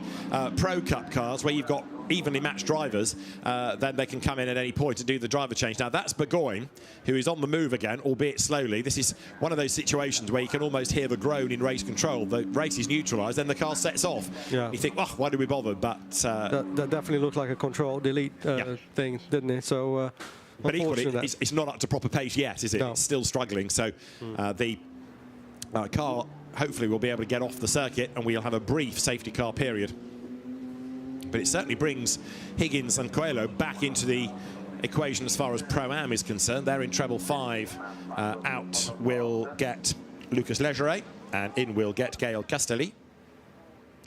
S1: Pro Cup cars, where you've got evenly matched drivers, then they can come in at any point to do the driver change. Now, that's Burgoyne, who is on the move again, albeit slowly. This is one of those situations where you can almost hear the groan in race control. The race is neutralised, then the car sets off.
S5: Yeah.
S1: You think, oh, why did we bother? But
S5: that definitely looked like a control delete thing, didn't it? So.
S1: But equally, it's not up to proper pace yet, is it?
S5: No.
S1: It's still struggling. So the car hopefully will be able to get off the circuit, and we'll have a brief safety car period. But it certainly brings Higgins and Coelho back into the equation as far as Pro-Am is concerned. They're in treble 5. Out will get Lucas Legeret, and in will get Gael Castelli.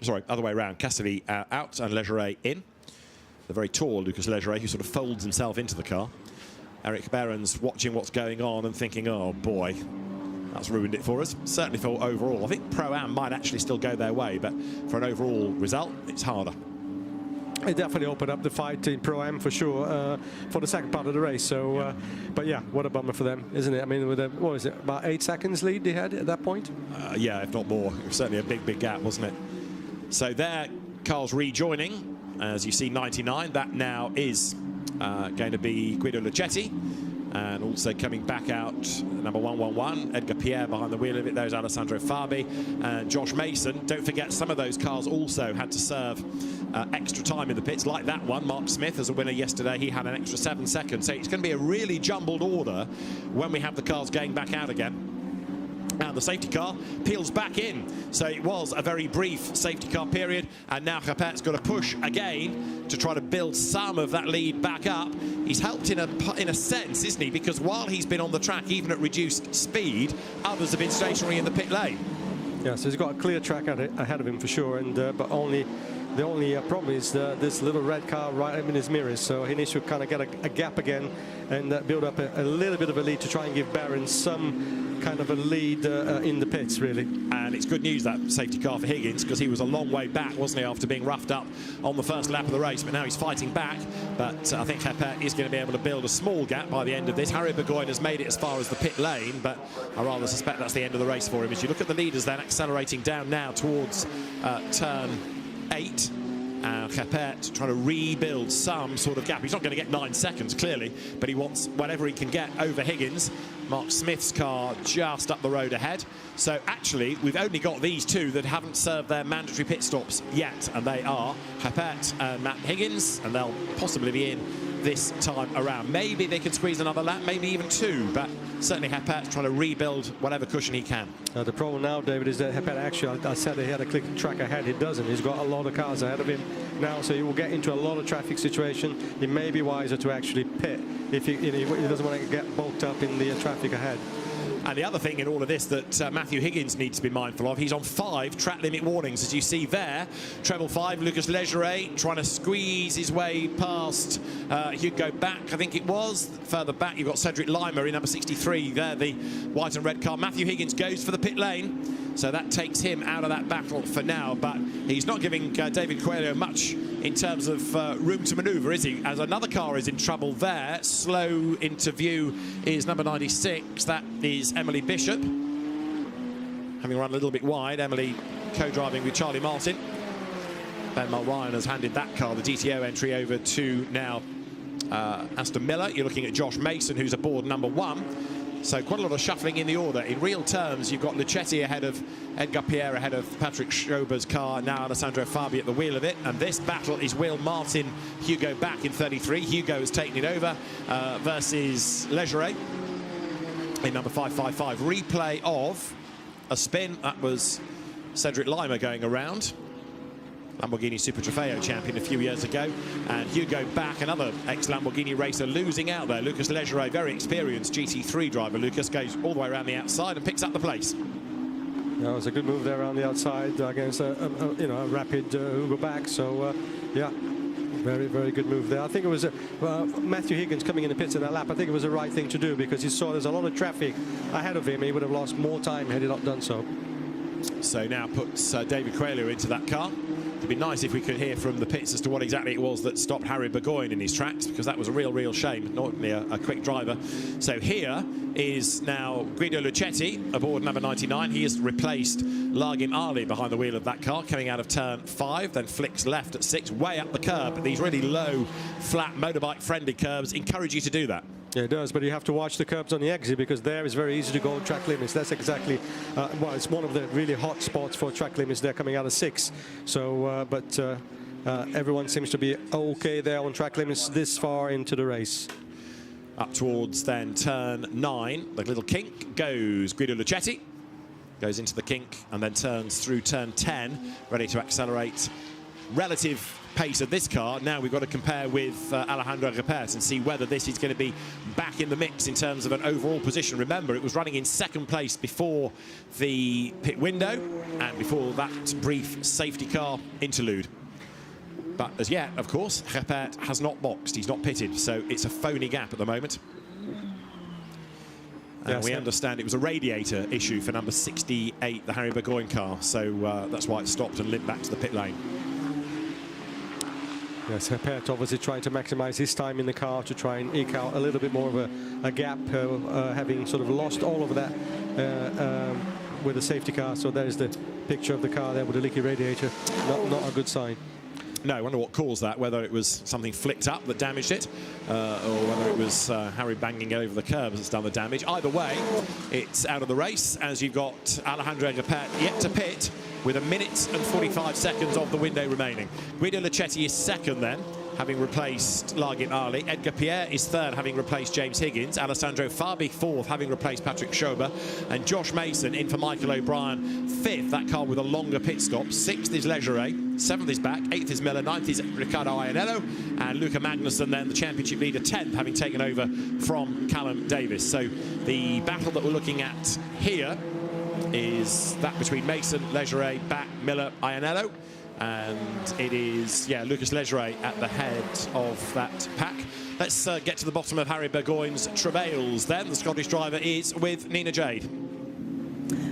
S1: Sorry, other way around. Castelli out and Legeret in. The very tall Lucas Legeret, who sort of folds himself into the car. Erik Behrens watching what's going on and thinking, oh boy, that's ruined it for us. Certainly for overall. I think Pro-Am might actually still go their way, but for an overall result, it's harder.
S5: It definitely opened up the fight in Pro-Am for sure for the second part of the race. So, but yeah, what a bummer for them, isn't it? I mean, with a, what was it, about 8 seconds lead they had at that point? Yeah,
S1: if not more. It was certainly a big, big gap, wasn't it? So there, Carl's rejoining. As you see, 99. That now is going to be Guido Luchetti. And also coming back out, number 111, Edgar Pierre behind the wheel of it. There's Alessandro Fabi and Josh Mason. Don't forget, some of those cars also had to serve extra time in the pits, like that one. Mark Smith, as a winner yesterday, he had an extra 7 seconds. So it's going to be a really jumbled order when we have the cars going back out again. And the safety car peels back in. So it was a very brief safety car period, and now Geppert's got to push again to try to build some of that lead back up. He's helped in a sense, isn't he? Because while he's been on the track, even at reduced speed, others have been stationary in the pit lane.
S5: Yeah, so he's got a clear track ahead of him for sure, and but the only problem is this little red car right in his mirrors, so he needs to kind of get a gap again and build up a little bit of a lead to try and give Behrens some kind of a lead in the pits, really.
S1: And it's good news, that safety car for Higgins, because he was a long way back, wasn't he, after being roughed up on the first lap of the race. But now he's fighting back. But I think Geppert is going to be able to build a small gap by the end of this. Harry Burgoyne has made it as far as the pit lane, but I rather suspect that's the end of the race for him. As you look at the leaders then accelerating down now towards turn 8. Geppert trying to rebuild some sort of gap. He's not going to get 9 seconds, clearly, but he wants whatever he can get over Higgins. Mark Smith's car just up the road ahead. So actually, we've only got these two that haven't served their mandatory pit stops yet, and they are Geppert and Matt Higgins, and they'll possibly be in this time around. Maybe they can squeeze another lap, maybe even 2, but certainly Geppert's trying to rebuild whatever cushion he can.
S5: The problem now, David, is that Geppert actually, I said he had a clear track ahead. He doesn't. He's got a lot of cars ahead of him now, so he will get into a lot of traffic situation. It may be wiser to actually pit if he doesn't want to get bulked up in the traffic ahead.
S1: And the other thing in all of this that Matthew Higgins needs to be mindful of, he's on 5 track limit warnings, as you see there. Treble 5, Lucas Legeret trying to squeeze his way past Hugo Back, I think it was. Further back, you've got Cedric Lima in number 63 there, the white and red car. Matthew Higgins goes for the pit lane, so that takes him out of that battle for now. But he's not giving David Coelho much in terms of room to manoeuvre, is he? As another car is in trouble there. Slow into view is number 96. That is Emily Bishop. Having run a little bit wide, Emily co-driving with Charlie Martin. Ben Mulryan has handed that car, the GTO entry, over to now Aston Miller. You're looking at Josh Mason, who's aboard number 1. So quite a lot of shuffling in the order. In real terms, you've got Luchetti ahead of Edgar Pierre, ahead of Patrick Schober's car, now Alessandro Fabi at the wheel of it. And this battle is Will Martin, Hugo Back in 33. Hugo has taken it over versus Legeret in number 555. Replay of a spin. That was Cedric Lima going around. Lamborghini Super Trofeo champion a few years ago. And Hugo Back, another ex-Lamborghini racer, losing out there. Lucas Legeret, very experienced GT3 driver. Lucas goes all the way around the outside and picks up the place.
S5: That was a good move there around the outside against a rapid Hugo Back. So, yeah, very, very good move there. I think it was Matthew Higgins coming in the pits in that lap. I think it was the right thing to do because he saw there's a lot of traffic ahead of him. He would have lost more time had he not done so.
S1: So now puts David Coelho into that car. It'd be nice if we could hear from the pits as to what exactly it was that stopped Harry Burgoyne in his tracks, because that was a real shame. Not only a quick driver. So here is now Guido Luchetti aboard number 99. He has replaced Largim Ali behind the wheel of that car, coming out of turn 5, then flicks left at 6, way up the curb. These really low, flat, motorbike-friendly curbs encourage you to do that.
S5: Yeah, it does, but you have to watch the curbs on the exit, because there is very easy to go on track limits. That's exactly, well, it's one of the really hot spots for track limits there coming out of 6. So, everyone seems to be okay there on track limits this far into the race.
S1: Up towards then turn 9, the little kink, goes Guido Luchetti. Goes into the kink and then turns through turn 10, ready to accelerate. Relative pace of this car, now we've got to compare with Alejandro Geppert and see whether this is going to be back in the mix in terms of an overall position. Remember, it was running in 2nd place before the pit window and before that brief safety car interlude. But as yet, of course, Geppert has not boxed, he's not pitted, so it's a phony gap at the moment. And we understand it was a radiator issue for number 68, the Harry Burgoyne car, so that's why it stopped and limped back to the pit lane.
S5: Yes, Geppert obviously trying to maximize his time in the car to try and eke out a little bit more of a gap, having sort of lost all of that with the safety car. So there's the picture of the car there with the leaky radiator. Not a good sign.
S1: No, I wonder what caused that, whether it was something flicked up that damaged it, or whether it was Harry banging over the curbs that's done the damage. Either way, it's out of the race, as you've got Alejandro Geppert yet to pit with 1 minute and 45 seconds of the window remaining. Guido Luchetti is 2nd then, having replaced Largim Ali. Edgar Pierre is 3rd, having replaced James Higgins. Alessandro Fabi 4th, having replaced Patrick Schober. And Josh Mason in for Michael O'Brien, 5th, that car with a longer pit stop. 6th is Leggeret, 7th is Back, 8th is Miller, 9th is Riccardo Iannello. And Luca Magnussen then, the championship leader, 10th, having taken over from Callum Davis. So the battle that we're looking at here is that between Mason, Leggeret, Back, Miller, Iannello. And it is, yeah, Lucas Leggeret at the head of that pack. Let's get to the bottom of Harry Burgoyne's travails then. The Scottish driver is with Nina Jade.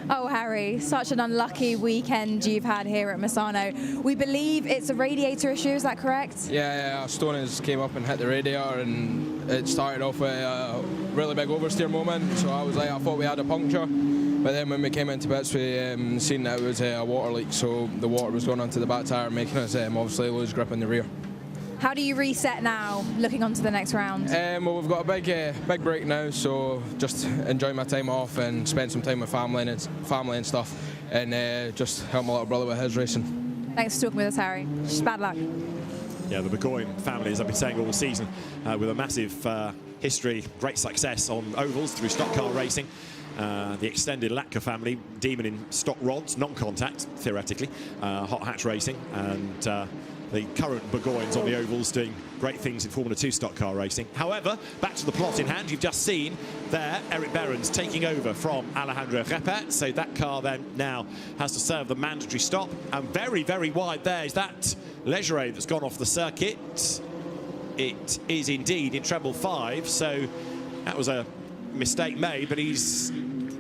S2: Oh, Harry, such an unlucky weekend you've had here at Misano. We believe it's a radiator issue, is that correct?
S7: Yeah, Stoners came up and hit the radiator, and it started off with a really big oversteer moment, so I thought we had a puncture. But then when we came into pits, we seen that it was a water leak, so the water was going onto the back tyre, making us obviously lose grip in the rear.
S2: How do you reset now, looking on to the next round?
S7: Well, we've got a big break now, so just enjoy my time off and spend some time with family and stuff, and just help my little brother with his racing.
S2: Thanks for talking with us, Harry. Just bad luck.
S1: Yeah, the Burgoyne family, as I've been saying all season, with a massive history, great success on ovals through stock car racing. The extended Latka family, demon in stock rods, non-contact, theoretically, hot hatch racing, and the current Burgoynes on the ovals doing great things in Formula 2 stock car racing. However, back to the plot in hand, you've just seen there Erik Behrens taking over from Alejandro Geppert, so that car then now has to serve the mandatory stop, and very wide there is that Leggeret that's gone off the circuit. It is indeed in treble 5, so that was a mistake made, but he's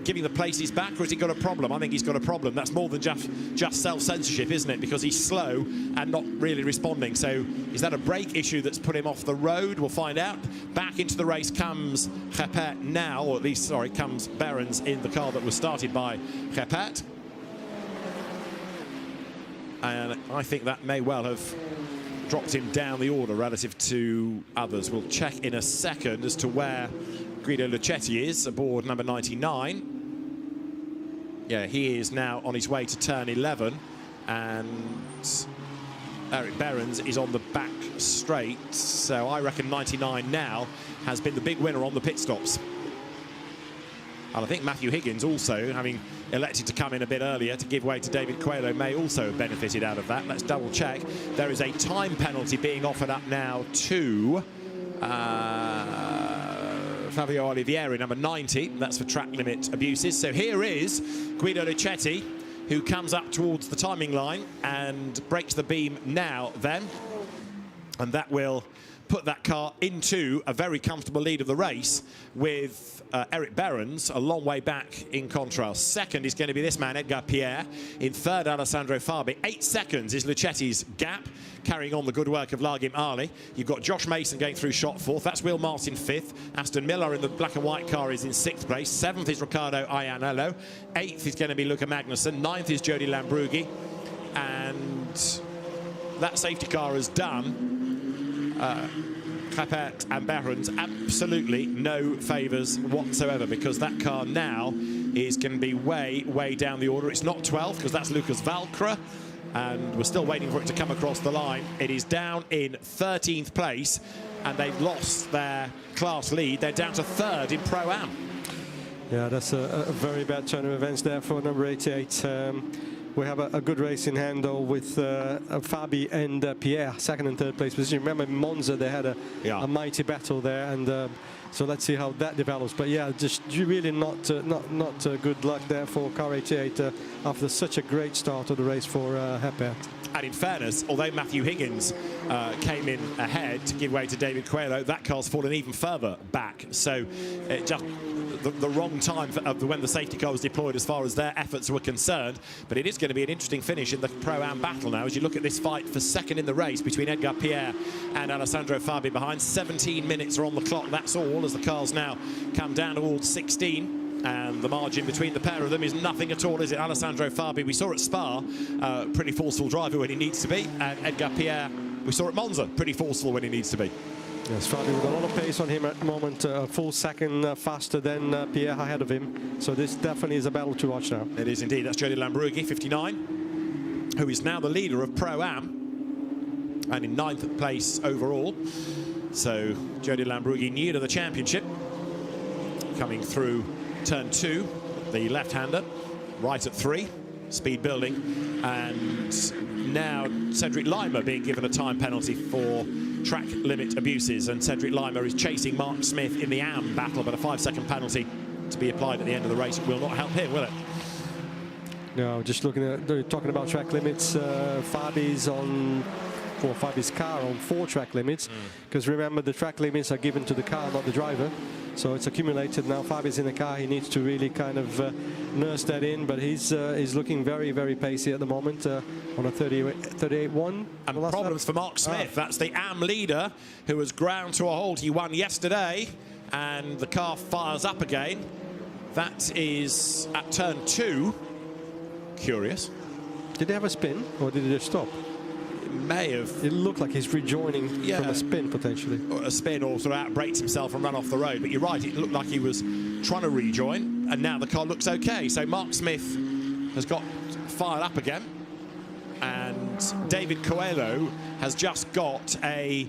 S1: giving the places back, or has he got a problem? I think he's got a problem. That's more than just self-censorship, isn't it? Because he's slow and not really responding. So is that a brake issue that's put him off the road? We'll find out. Back into the race comes Geppert now, or at least, sorry, comes Behrens in the car that was started by Geppert. And I think that may well have dropped him down the order relative to others. We'll check in a second as to where Guido Luchetti is aboard number 99. Yeah, he is now on his way to turn 11, and Erik Behrens is on the back straight, so I reckon 99 now has been the big winner on the pit stops. And I think Matthew Higgins also, having elected to come in a bit earlier to give way to David Coelho, may also have benefited out of that. Let's double check. There is a time penalty being offered up now to Fabio Olivieri, number 90. That's for track limit abuses. So here is Guido Luchetti, who comes up towards the timing line and breaks the beam now then. And that will put that car into a very comfortable lead of the race with Erik Behrens a long way back in contrast. Second is going to be this man, Edgar Pierre. In third, Alessandro Fabi. 8 seconds is Lucetti's gap, carrying on the good work of Largim Ali. You've got Josh Mason going through shot fourth. That's Will Martin fifth. Aston Miller in the black and white car is in 6th place. 7th is Riccardo Iannello. 8th is going to be Luca Magnussen. 9th is Jody Lambrughi. And that safety car has done Geppert and Behrens absolutely no favours whatsoever, because that car now is going to be way down the order. It's not 12th because that's Lucas Valcra, and we're still waiting for it to come across the line. It is down in 13th place, and they've lost their class lead. They're down to 3rd in Pro-Am.
S5: Yeah, that's a very bad turn of events there for number 88. We have a good race in hand though with Fabi and Pierre, 2nd and 3rd place position. Remember in Monza they had a mighty battle there, and so let's see how that develops. But yeah, just really not good luck there for car 88 after such a great start of the race for Geppert.
S1: And in fairness, although Matthew Higgins came in ahead to give way to David Coelho, that car's fallen even further back. So just the wrong time of when the safety car was deployed as far as their efforts were concerned. But it is going to be an interesting finish in the Pro-Am battle now as you look at this fight for 2nd in the race between Edgar Pierre and Alessandro Fabi behind. 17 minutes are on the clock, that's all, as the cars now come down towards 16. And the margin between the pair of them is nothing at all, is it? Alessandro Fabi, we saw at Spa, pretty forceful driver when he needs to be. And Edgar Pierre, we saw at Monza, pretty forceful when he needs to be.
S5: Yes, Fabi with a lot of pace on him at the moment, a full second faster than Pierre ahead of him. So this definitely is a battle to watch now.
S1: It is indeed. That's Jody Lambrughi, 59, who is now the leader of Pro-Am and in 9th place overall. So Jody Lambrughi new to the championship, coming through turn 2, the left-hander, right at 3, speed building, and now Cedric Lima being given a time penalty for track limit abuses, and Cedric Lima is chasing Mark Smith in the AM battle, but a 5-second penalty to be applied at the end of the race will not help him, will it?
S5: No, just looking at, talking about track limits, Fabi's car on 4 track limits, because remember the track limits are given to the car, not the driver, so it's accumulated. Now Fabi's in the car, he needs to really kind of nurse that in, but he's looking very pacey at the moment on a 38-1.
S1: And problems for Mark Smith. That's the AM leader who was ground to a halt. He won yesterday, and the car fires up again. That is at turn 2. Curious.
S5: Did they have a spin, or did it just stop?
S1: May have.
S5: It looked like he's rejoining from a spin potentially. Or
S1: a spin, or sort of outbrakes himself and run off the road. But you're right, it looked like he was trying to rejoin, and now the car looks okay. So Mark Smith has got fired up again, and David Coelho has just got a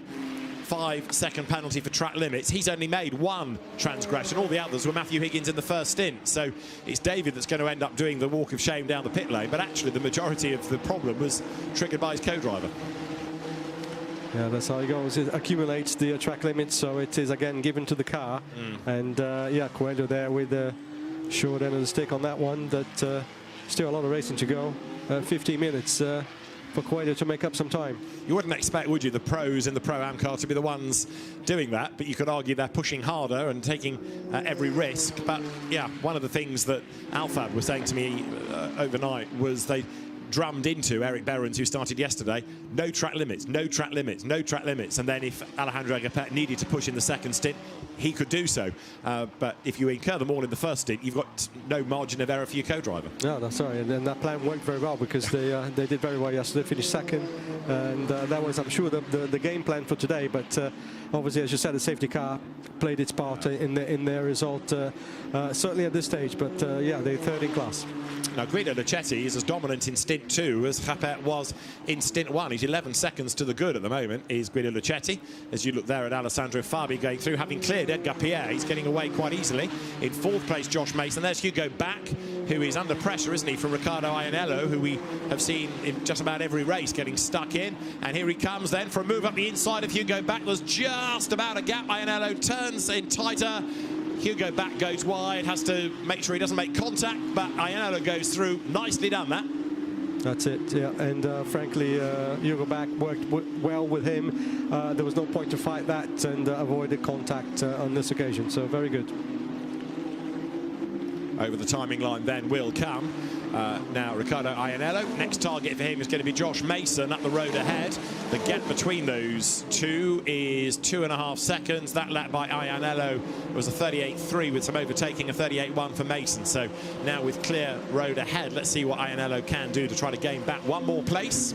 S1: 5-second penalty for track limits. He's only made 1 transgression. All the others were Matthew Higgins in the first stint. So it's David that's going to end up doing the walk of shame down the pit lane. But actually, the majority of the problem was triggered by his co-driver.
S5: Yeah, that's how it goes. It accumulates the track limits, so it is again given to the car. And yeah, Coelho there with the short end of the stick on that one. That still a lot of racing to go. 15 minutes. For Coelho to make up some time.
S1: You wouldn't expect, would you, the pros in the Pro-Am car to be the ones doing that, but you could argue they're pushing harder and taking every risk. But yeah, one of the things that Alfab was saying to me overnight was they drummed into Erik Behrens, who started yesterday, no track limits, no track limits, no track limits. And then if Alejandro Geppert needed to push in the second stint, he could do so. But if you incur them all in the first stint, you've got no margin of error for your co-driver.
S5: No, that's right. And then that plan worked very well, because they did very well yesterday, finished second. And that was, I'm sure, the game plan for today. But obviously, as you said, the safety car played its part in their result, certainly at this stage. But yeah, they're 3rd in class.
S1: Now, Guido Luchetti is as dominant in stint 2 as Geppert was in stint 1. He's 11 seconds to the good at the moment, is Guido Luchetti. As you look there at Alessandro Fabi going through, having cleared Edgar Pierre, he's getting away quite easily. In 4th place, Josh Mason. There's Hugo Back, who is under pressure, isn't he, from Riccardo Iannello, who we have seen in just about every race getting stuck in. And here he comes then for a move up the inside of Hugo Back. There's just about a gap. Iannello turns in tighter. Hugo Back goes wide, has to make sure he doesn't make contact, but Iannello goes through. Nicely done, that.
S5: That's it, yeah. And frankly, Hugo Back worked well with him. There was no point to fight that and avoided contact on this occasion. So very good.
S1: Over the timing line then will come. Now Riccardo Iannello. Next target for him is going to be Josh Mason up the road ahead. The gap between those two is 2.5 seconds. That lap by Iannello was a 38.3 with some overtaking, a 38.1 for Mason. So now with clear road ahead, let's see what Iannello can do to try to gain back one more place.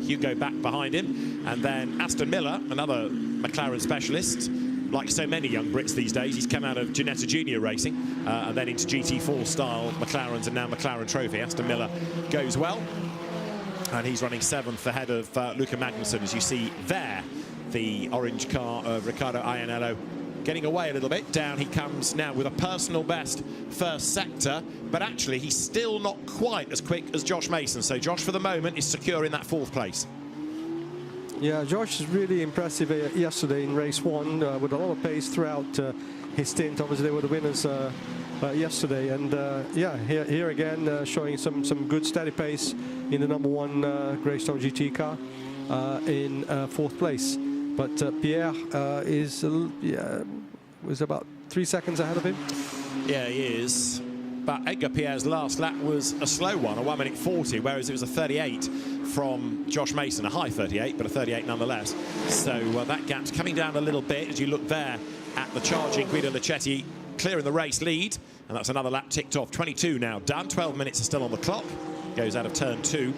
S1: Hugo back behind him. And then Aston Miller, another McLaren specialist. Like so many young Brits these days, he's come out of Ginetta Junior Racing and then into GT4 style McLarens and now McLaren Trophy. Aston Miller goes well, and he's running 7th ahead of Luca Magnussen, as you see there. The orange car of Riccardo Iannello getting away a little bit. Down he comes now with a personal best first sector, but actually he's still not quite as quick as Josh Mason. So Josh, for the moment, is secure in that 4th place.
S5: Yeah, Josh is really impressive yesterday in race 1 with a lot of pace throughout his stint. Obviously, they were the winners yesterday, and yeah, here again showing some good steady pace in the #1 Greystone GT car in 4th place. But Pierre was about 3 seconds ahead of him.
S1: Yeah, he is. But Edgar Pierre's last lap was a slow one, a 1:40, whereas it was a 38 from Josh Mason, a high 38, but a 38 nonetheless. So that gap's coming down a little bit as you look there at the charging Guido Luchetti clearing the race lead. And that's another lap ticked off. 22 now done. 12 minutes are still on the clock. Goes out of turn 2.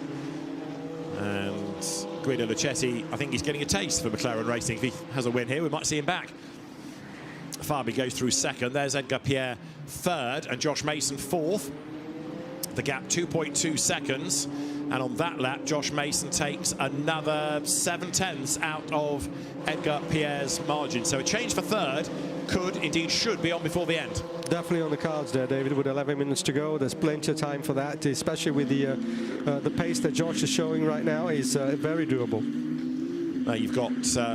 S1: And Guido Luchetti, I think he's getting a taste for McLaren Racing. If he has a win here, we might see him back. Fabi goes through 2nd. There's Edgar Pierre 3rd and Josh Mason 4th. The gap 2.2 seconds. And on that lap, Josh Mason takes another 7/10 out of Edgar Pierre's margin. So a change for 3rd could, indeed should, be on before the end.
S5: Definitely on the cards there, David, with 11 minutes to go. There's plenty of time for that, especially with the pace that Josh is showing right now is very doable.
S1: You've got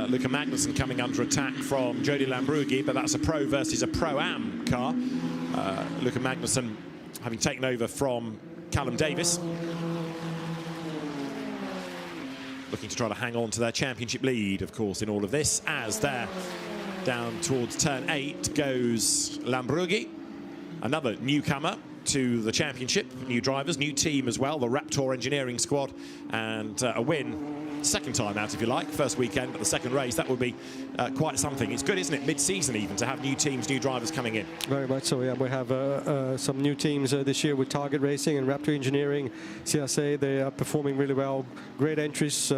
S1: Luca Magnussen coming under attack from Jody Lambrughi, but that's a Pro versus a Pro-Am car. Luca Magnussen having taken over from Callum Davis. Looking to try to hang on to their championship lead, of course, in all of this, as they're down towards turn 8 goes Lambrughi, another newcomer to the championship, new drivers, new team as well, the Raptor engineering squad, and a win. Second time out, if you like, first weekend, but the second race, that would be quite something. It's good, isn't it, mid-season even, to have new teams, new drivers coming in.
S5: Very much so, yeah. We have some new teams this year with Target Racing and Raptor Engineering, CSA. They are performing really well. Great entries,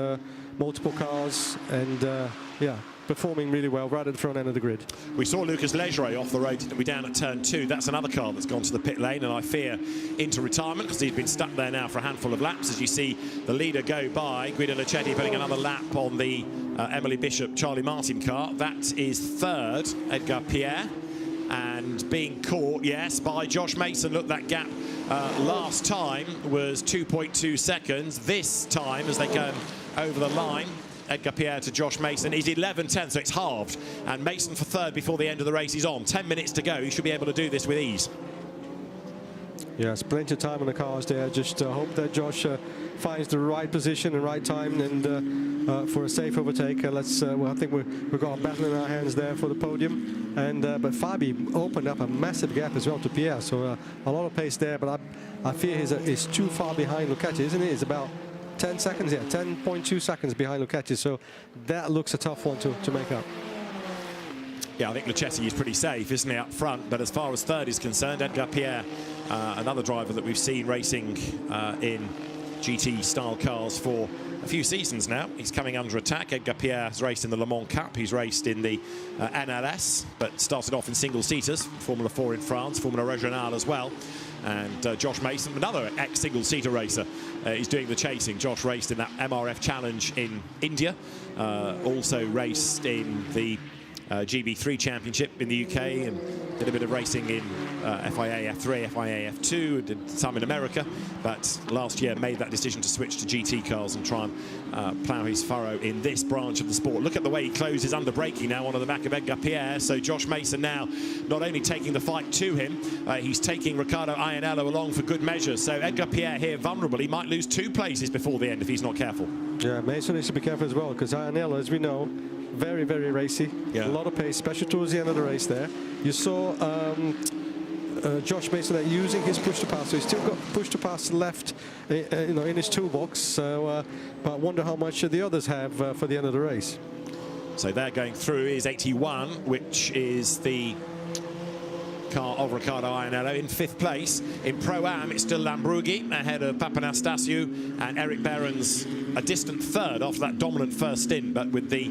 S5: multiple cars, and yeah, performing really well right at the front end of the grid.
S1: We saw Lucas Legere off the road to be down at turn 2. That's another car that's gone to the pit lane, and I fear into retirement, because he's been stuck there now for a handful of laps. As you see the leader go by, Guido Luchetti putting another lap on the Emily Bishop Charlie Martin car. That is 3rd, Edgar Pierre, and being caught, yes, by Josh Mason. Look, that gap last time was 2.2 seconds. This time, as they go over the line, Edgar Pierre to Josh Mason is 11:10, so it's halved. And Mason for 3rd before the end of the race is on. 10 minutes to go. He should be able to do this with ease.
S5: Yes, plenty of time on the cars there. Just hope that Josh finds the right position and right time, and for a safe overtake. Well, I think we've got a battle in our hands there for the podium. And but Fabi opened up a massive gap as well to Pierre, so a lot of pace there. But I fear he's too far behind Luchetti, isn't it? It's about 10 seconds, yeah, 10.2 seconds behind Luchetti, so that looks a tough one to make up.
S1: Yeah, I think Luchetti is pretty safe, isn't he, up front? But as far as 3rd is concerned, Edgar Pierre, another driver that we've seen racing in GT-style cars for a few seasons now. He's coming under attack. Edgar Pierre has raced in the Le Mans Cup. He's raced in the NLS, but started off in single-seaters, Formula 4 in France, Formula Regionale as well. And Josh Mason, another ex-single-seater racer, is doing the chasing. Josh raced in that MRF Challenge in India, also raced in the GB3 Championship in the UK, and did a bit of racing in FIA F3, FIA F2, did some in America, but last year made that decision to switch to GT cars and try and plough his furrow in this branch of the sport. Look at the way he closes under braking now onto the back of Edgar Pierre. So Josh Mason now not only taking the fight to him, he's taking Riccardo Iannello along for good measure. So Edgar Pierre here vulnerable. He might lose 2 places before the end if he's not careful.
S5: Yeah, Mason needs to be careful as well, because Iannello, as we know, very, very racy. Yeah. A lot of pace, especially towards the end of the race there. You saw Josh Mason there using his push to pass, so he's still got push to pass left, in his toolbox. So, but I wonder how much the others have for the end of the race.
S1: So they're going through is 81, which is the car of Riccardo Iannello in 5th place. In Pro-Am, it's still Lambrughi ahead of Papanastasiou, and Eric Behrens a distant 3rd after that dominant first stint, but with the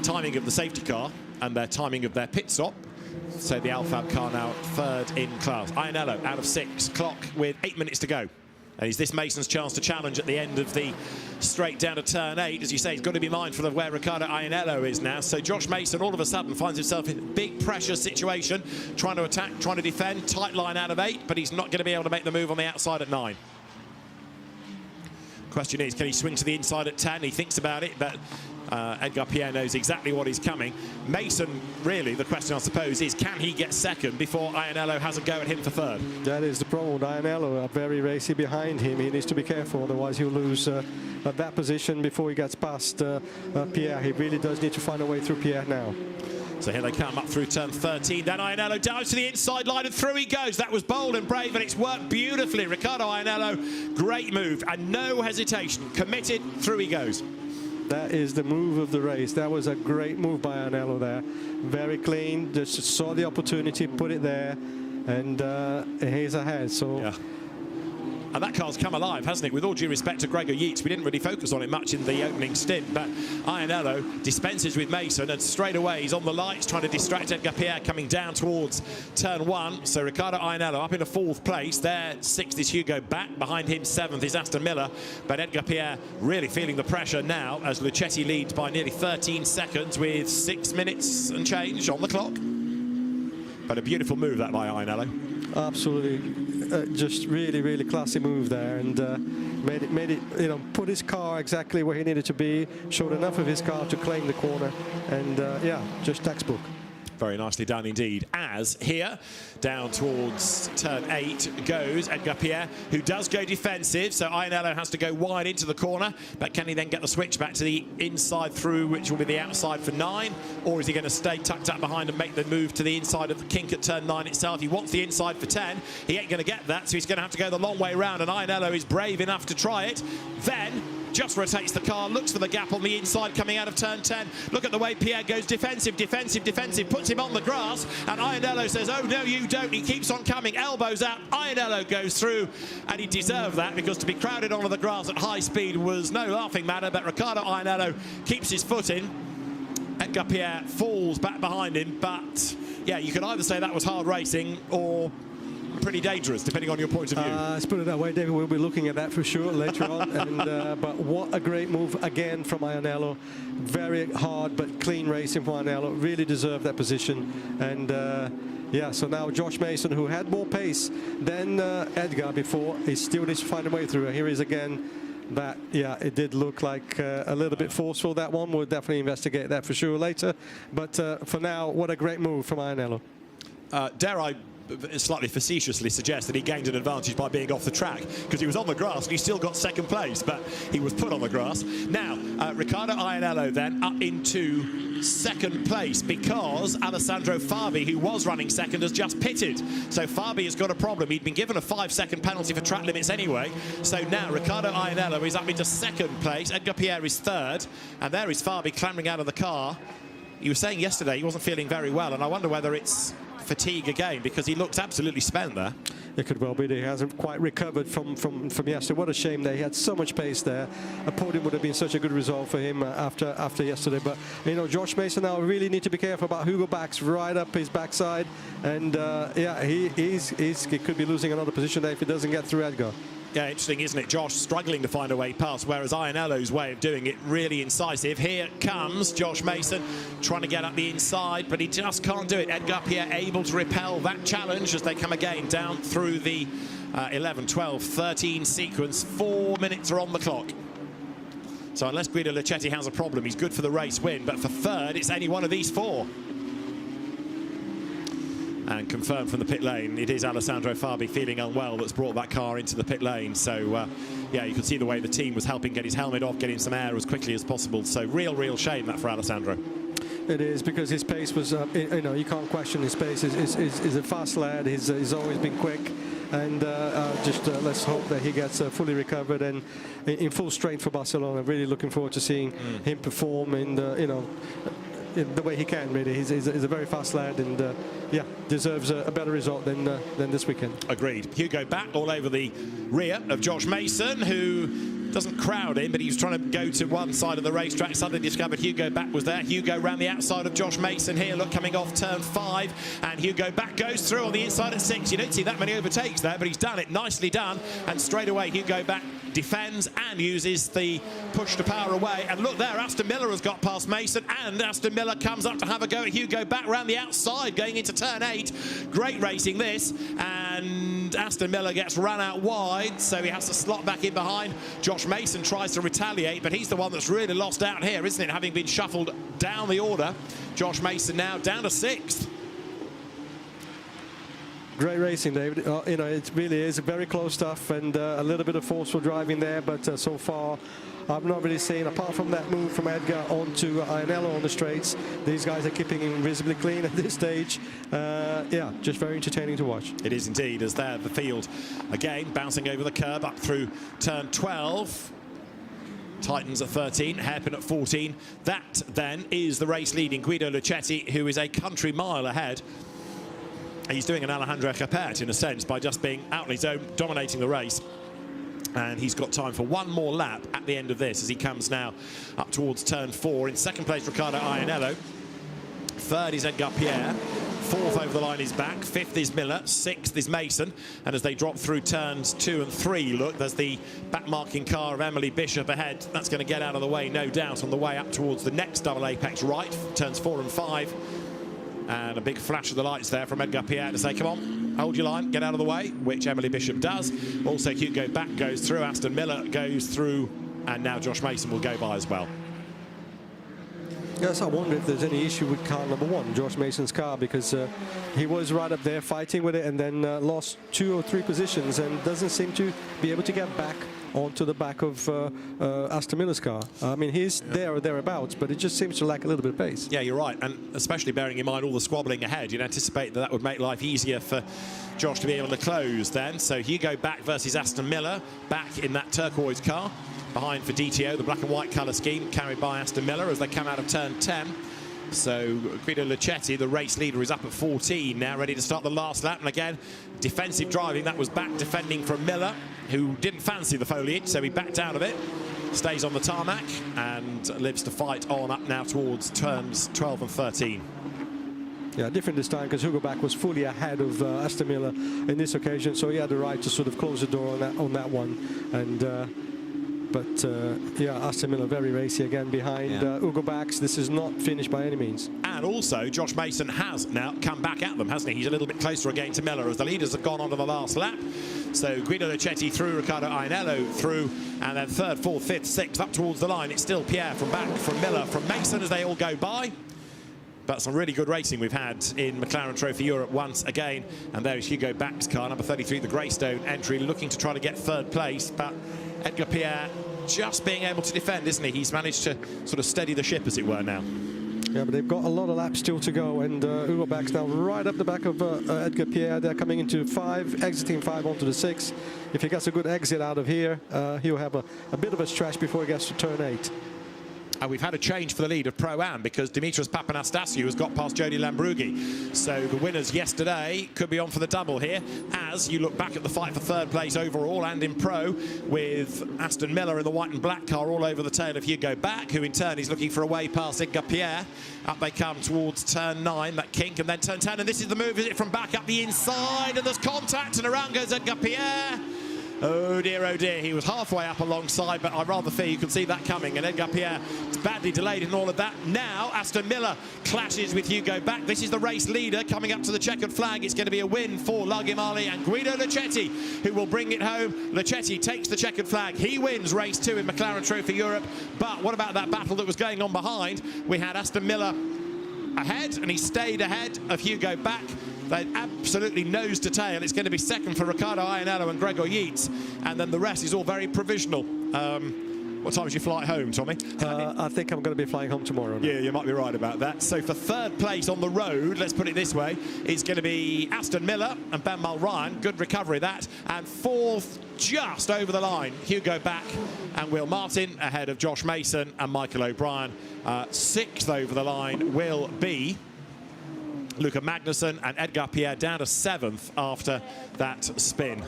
S1: timing of the safety car and their timing of their pit stop. So the Alfab car now 3rd in class. Iannello out of 6, clock with 8 minutes to go. And is this Mason's chance to challenge at the end of the straight down to turn 8? As you say, he's got to be mindful of where Riccardo Iannello is now. So Josh Mason all of a sudden finds himself in a big pressure situation, trying to attack, trying to defend, tight line out of 8, but he's not going to be able to make the move on the outside at 9. Question is, can he swing to the inside at 10? He thinks about it, but Edgar Pierre knows exactly what is coming. Mason, really, the question I suppose is, can he get 2nd before Iannello has a go at him for 3rd?
S5: That is the problem with Iannello, very racy behind him. He needs to be careful, otherwise he'll lose that position before he gets past Pierre. He really does need to find a way through Pierre now.
S1: So here they come up through turn 13. Then Iannello dives to the inside line and through he goes. That was bold and brave, and it's worked beautifully. Riccardo Iannello, great move and no hesitation. Committed, through he goes.
S5: That is the move of the race. That was a great move by Iannello there. Very clean, just saw the opportunity, put it there, and he's ahead. So.
S1: Yeah. And that car's come alive, hasn't it? With all due respect to Gregor Yates, we didn't really focus on it much in the opening stint, but Iannello dispenses with Mason, and straight away he's on the lights trying to distract Edgar Pierre coming down towards turn 1. So Riccardo Iannello up in a 4th place. There, 6th is Hugo Back. Behind him, 7th is Aston Miller. But Edgar Pierre really feeling the pressure now as Luchetti leads by nearly 13 seconds with 6 minutes and change on the clock. But a beautiful move that by Iannello.
S5: Absolutely, just really, really classy move there, and made it, put his car exactly where he needed to be, showed enough of his car to claim the corner, and yeah, just textbook.
S1: Very nicely done indeed. As here, down towards turn 8 goes Edgar Pierre, who does go defensive. So Iannello has to go wide into the corner. But can he then get the switch back to the inside through, which will be the outside for 9? Or is he going to stay tucked up behind and make the move to the inside of the kink at turn 9 itself? He wants the inside for 10. He ain't going to get that, so he's going to have to go the long way round. And Iannello is brave enough to try it. Then just rotates the car, looks for the gap on the inside coming out of turn 10. Look at the way Pierre goes defensive, defensive, defensive, puts him on the grass, and Iannello says, oh no you don't. He keeps on coming, elbows out, Iannello goes through, and he deserved that, because to be crowded onto the grass at high speed was no laughing matter. But Riccardo Iannello keeps his foot in. Edgar Pierre falls back behind him, but yeah, you could either say that was hard racing or pretty dangerous, depending on your point of view.
S5: Let's put it that way, David. We'll be looking at that for sure later on. And, but what a great move again from Iannello. Very hard but clean racing from Iannello. Really deserved that position. And yeah, so now Josh Mason, who had more pace than Edgar before, he still needs to find a way through. Here he is again. That, yeah, it did look like a little bit forceful, that one. We'll definitely investigate that for sure later. But for now, what a great move from Iannello.
S1: Dare I slightly facetiously suggest that he gained an advantage by being off the track, because he was on the grass and he still got 2nd place, but he was put on the grass. Now, Riccardo Iannello then up into 2nd place, because Alessandro Fabi, who was running 2nd, has just pitted. So Fabi has got a problem. He'd been given a 5-second penalty for track limits anyway. So now Riccardo Iannello is up into 2nd place. Edgar Pierre is 3rd, and there is Fabi clambering out of the car. He was saying yesterday he wasn't feeling very well, and I wonder whether it's fatigue again, because he looks absolutely spent there.
S5: It could well be that he hasn't quite recovered from yesterday. What a shame that he had so much pace there. A podium would have been such a good result for him after yesterday. But you know, Josh Mason now really need to be careful about Hugo Back's right up his backside, and yeah, he could be losing another position there if he doesn't get through Edgar.
S1: Yeah, interesting, isn't it? Josh struggling to find a way past, whereas Iannello's way of doing it really incisive. Here comes Josh Mason trying to get up the inside, but he just can't do it. Edgar Pierre able to repel that challenge as they come again down through the 11, 12, 13 sequence. 4 minutes are on the clock. So unless Guido Luchetti has a problem, he's good for the race win, but for third, it's any one of these four. And confirmed from the pit lane, it is Alessandro Fabi feeling unwell that's brought that car into the pit lane. So, yeah, you can see the way the team was helping get his helmet off, get him some air as quickly as possible. So, real shame that for Alessandro.
S5: It is, because his pace was, you know, you can't question his pace. He's a fast lad. He's always been quick. And let's hope that he gets fully recovered and in full strength for Barcelona. Really looking forward to seeing him perform and, you know, in the way he can, really. He's a very fast lad and, yeah, deserves a better result than this weekend.
S1: Agreed. Hugo back all over the rear of Josh Mason, who doesn't crowd him, but he was trying to go to one side of the racetrack. Suddenly discovered Hugo back was there. Hugo round the outside of Josh Mason here. Look, coming off turn 5, and Hugo back goes through on the inside at 6. You don't see that many overtakes there, but he's done it. Nicely done. And straight away, Hugo back defends and uses the push to power away. And look there, Aston Miller has got past Mason, and Aston Miller comes up to have a go at Hugo back round the outside, going into turn 8. Great racing this, and Aston Miller gets run out wide, so he has to slot back in behind. Josh Mason tries to retaliate, but he's the one that's really lost out here, isn't it? Having been shuffled down the order. Josh Mason now down to 6th.
S5: Great racing, David. You know, it really is very close stuff and a little bit of forceful driving there, but so far I've not really seen, apart from that move from Edgar onto Iannello on the straights, these guys are keeping him visibly clean at this stage. Yeah, just very entertaining to watch.
S1: It is indeed, as there the field again bouncing over the curb up through turn 12. Titans at 13, hairpin at 14. That then is the race leading Guido Luchetti, who is a country mile ahead. He's doing an Alejandro Geppert in a sense by just being out on his own, dominating the race. And he's got time for one more lap at the end of this as he comes now up towards turn 4. In second place, Riccardo Iannello. Third is Edgar Pierre. Fourth over the line is back. Fifth is Miller. Sixth is Mason. And as they drop through turns 2 and 3, look, there's the back-marking car of Emily Bishop ahead. That's going to get out of the way, no doubt, on the way up towards the next double apex right, turns 4 and 5. And a big flash of the lights there from Edgar Pierre to say, come on, hold your line, get out of the way, which Emily Bishop does. Also, Hugo back goes through, Aston Miller goes through, and now Josh Mason will go by as well.
S5: Yes, I wonder if there's any issue with car number 1, Josh Mason's car, because he was right up there fighting with it and then lost 2 or 3 positions and doesn't seem to be able to get back onto the back of Aston Miller's car. I mean, he's there or thereabouts, but it just seems to lack a little bit of pace.
S1: Yeah, you're right, and especially bearing in mind all the squabbling ahead, you'd anticipate that would make life easier for Josh to be able to close then. So Hugo back versus Aston Miller, back in that turquoise car. Behind for DTO, the black and white colour scheme carried by Aston Miller as they come out of turn 10. So Guido Luchetti, the race leader, is up at 14 now, ready to start the last lap. And again, defensive driving. That was back defending from Miller, who didn't fancy the foliage, so he backed out of it. Stays on the tarmac and lives to fight on up now towards turns 12 and 13.
S5: Yeah, different this time because Hugo Back was fully ahead of Aston Miller in this occasion, so he had the right to sort of close the door on that one. And but yeah, Aston Miller very racy again behind Hugo Bax. This is not finished by any means.
S1: And also, Josh Mason has now come back at them, hasn't he? He's a little bit closer again to Miller as the leaders have gone on to the last lap. So Guido Luchetti through, Riccardo Iannello through, and then 3rd, 4th, 5th, 6th up towards the line. It's still Pierre from back, from Miller, from Mason as they all go by. But some really good racing we've had in McLaren Trophy Europe once again. And there is Hugo Back's car, number 33, the Greystone entry, looking to try to get 3rd place. But Edgar Pierre just being able to defend, isn't he? He's managed to sort of steady the ship, as it were, now.
S5: Yeah, but they've got a lot of laps still to go, and Hugo Back's now right up the back of Edgar Pierre. They're coming into 5, exiting 5 onto the 6. If he gets a good exit out of here, he'll have a bit of a stretch before he gets to turn 8.
S1: And we've had a change for the lead of Pro-Am because Dimitris Papanastasiou has got past Jody Lambrugi. So the winners yesterday could be on for the double here as you look back at the fight for 3rd place overall and in Pro with Aston Miller in the white and black car all over the tail of Hugo Back, who in turn is looking for a way past Edgar Pierre. Up they come towards turn 9, that kink, and then turn 10. And this is the move, is it from back up the inside? And there's contact and around goes Edgar Pierre. Oh dear, he was halfway up alongside, but I rather fear you could see that coming, and Edgar Pierre is badly delayed in all of that. Now Aston Miller clashes with Hugo Back. This is the race leader coming up to the checkered flag. It's going to be a win for Largim Ali and Guido Luchetti, who will bring it home. Luchetti takes the checkered flag. He wins race 2 in McLaren Trophy Europe. But what about that battle that was going on behind? We had Aston Miller ahead, and he stayed ahead of Hugo Back. They absolutely nose to tail. It's going to be second for Ricardo Iannello and Gregor Yeats, and then the rest is all very provisional. What time is your flight home, Tommy?
S5: I think I'm going to be flying home tomorrow.
S1: Yeah, you might be right about that. So for third place on the road, let's put it this way, it's going to be Aston Miller and Ben Mulryan. Good recovery, that. And fourth, just over the line, Hugo Back and Will Martin ahead of Josh Mason and Michael O'Brien. Sixth over the line will be Luca Magnussen and Edgar Pierre down to 7th after that spin.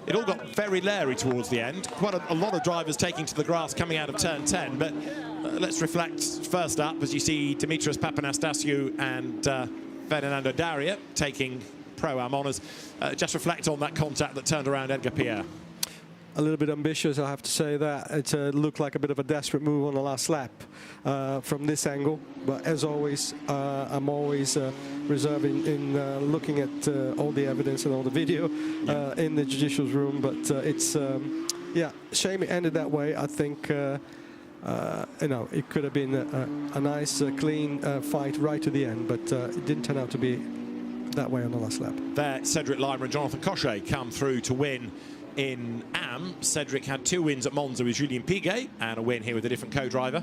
S1: It all got very leery towards the end. Quite a lot of drivers taking to the grass coming out of turn 10. But let's reflect first up as you see Dimitris Papanastasiou and Fernando Daria taking Pro-Am honours. Just reflect on that contact that turned around Edgar Pierre.
S5: A little bit ambitious, I have to say that. It looked like a bit of a desperate move on the last lap from this angle. But as always, I'm always reserving in looking at all the evidence and all the video in the judicial room. But it's, yeah, shame it ended that way. I think, you know, it could have been a nice, clean fight right to the end. But it didn't turn out to be that way on the last lap.
S1: There, Cedric Lima and Jonathan Cochet come through to win in AM. Cedric had 2 wins at Monza with Julien Piguet and a win here with a different co-driver.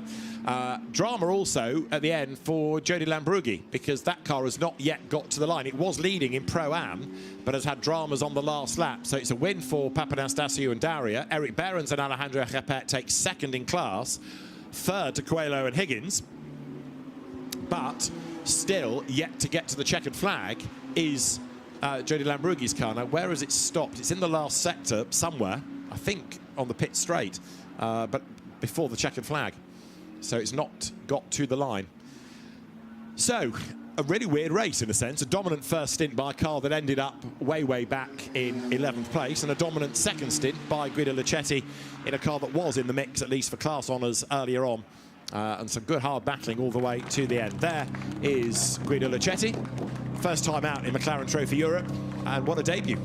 S1: Drama also at the end for Jody Lambrughi, because that car has not yet got to the line. It was leading in Pro-Am, but has had dramas on the last lap. So it's a win for Papanastasiou and Daria. Eric Behrens and Alejandro Geppert take 2nd in class, 3rd to Coelho and Higgins. But still yet to get to the checkered flag is Jody Lambrughi's car. Now, where has it stopped? It's in the last sector somewhere, I think on the pit straight, but before the checkered flag. So it's not got to the line. So, a really weird race in a sense. A dominant first stint by a car that ended up way back in 11th place, and a dominant second stint by Guido Luchetti in a car that was in the mix, at least for class honours earlier on. And some good hard battling all the way to the end. There is Guido Luchetti. First time out in McLaren Trophy Europe, and what a debut.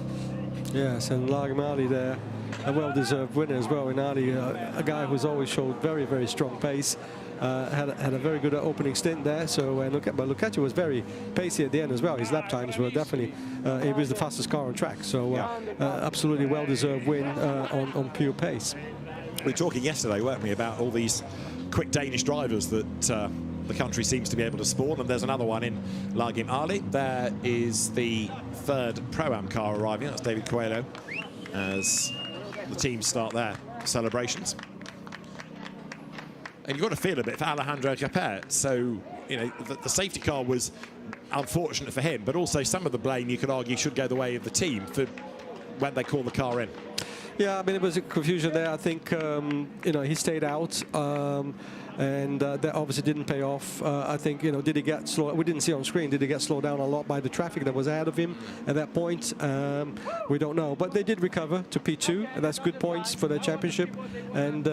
S5: Yes, and Largim Ali there, a well-deserved winner as well. And Ali, a guy who's always showed very strong pace, had a very good opening stint there. So Luchetti was very pacey at the end as well. His lap times were definitely, he was the fastest car on track. So absolutely well-deserved win on pure pace.
S1: We were talking yesterday, weren't we, about all these quick Danish drivers that the country seems to be able to spawn, and there's another one in Largim Ali. There is the 3rd Pro-Am car arriving. That's David Coelho as the teams start their celebrations. And you've got to feel a bit for Alejandro Geppert. So, you know, the safety car was unfortunate for him, but also some of the blame, you could argue, should go the way of the team for when they call the car in.
S5: Yeah, I mean, it was a confusion there. I think, you know, he stayed out, and that obviously didn't pay off. I think, you know, did he get slow? We didn't see on screen. Did he get slowed down a lot by the traffic that was ahead of him at that point? We don't know. But they did recover to P2, and that's good points for their championship. And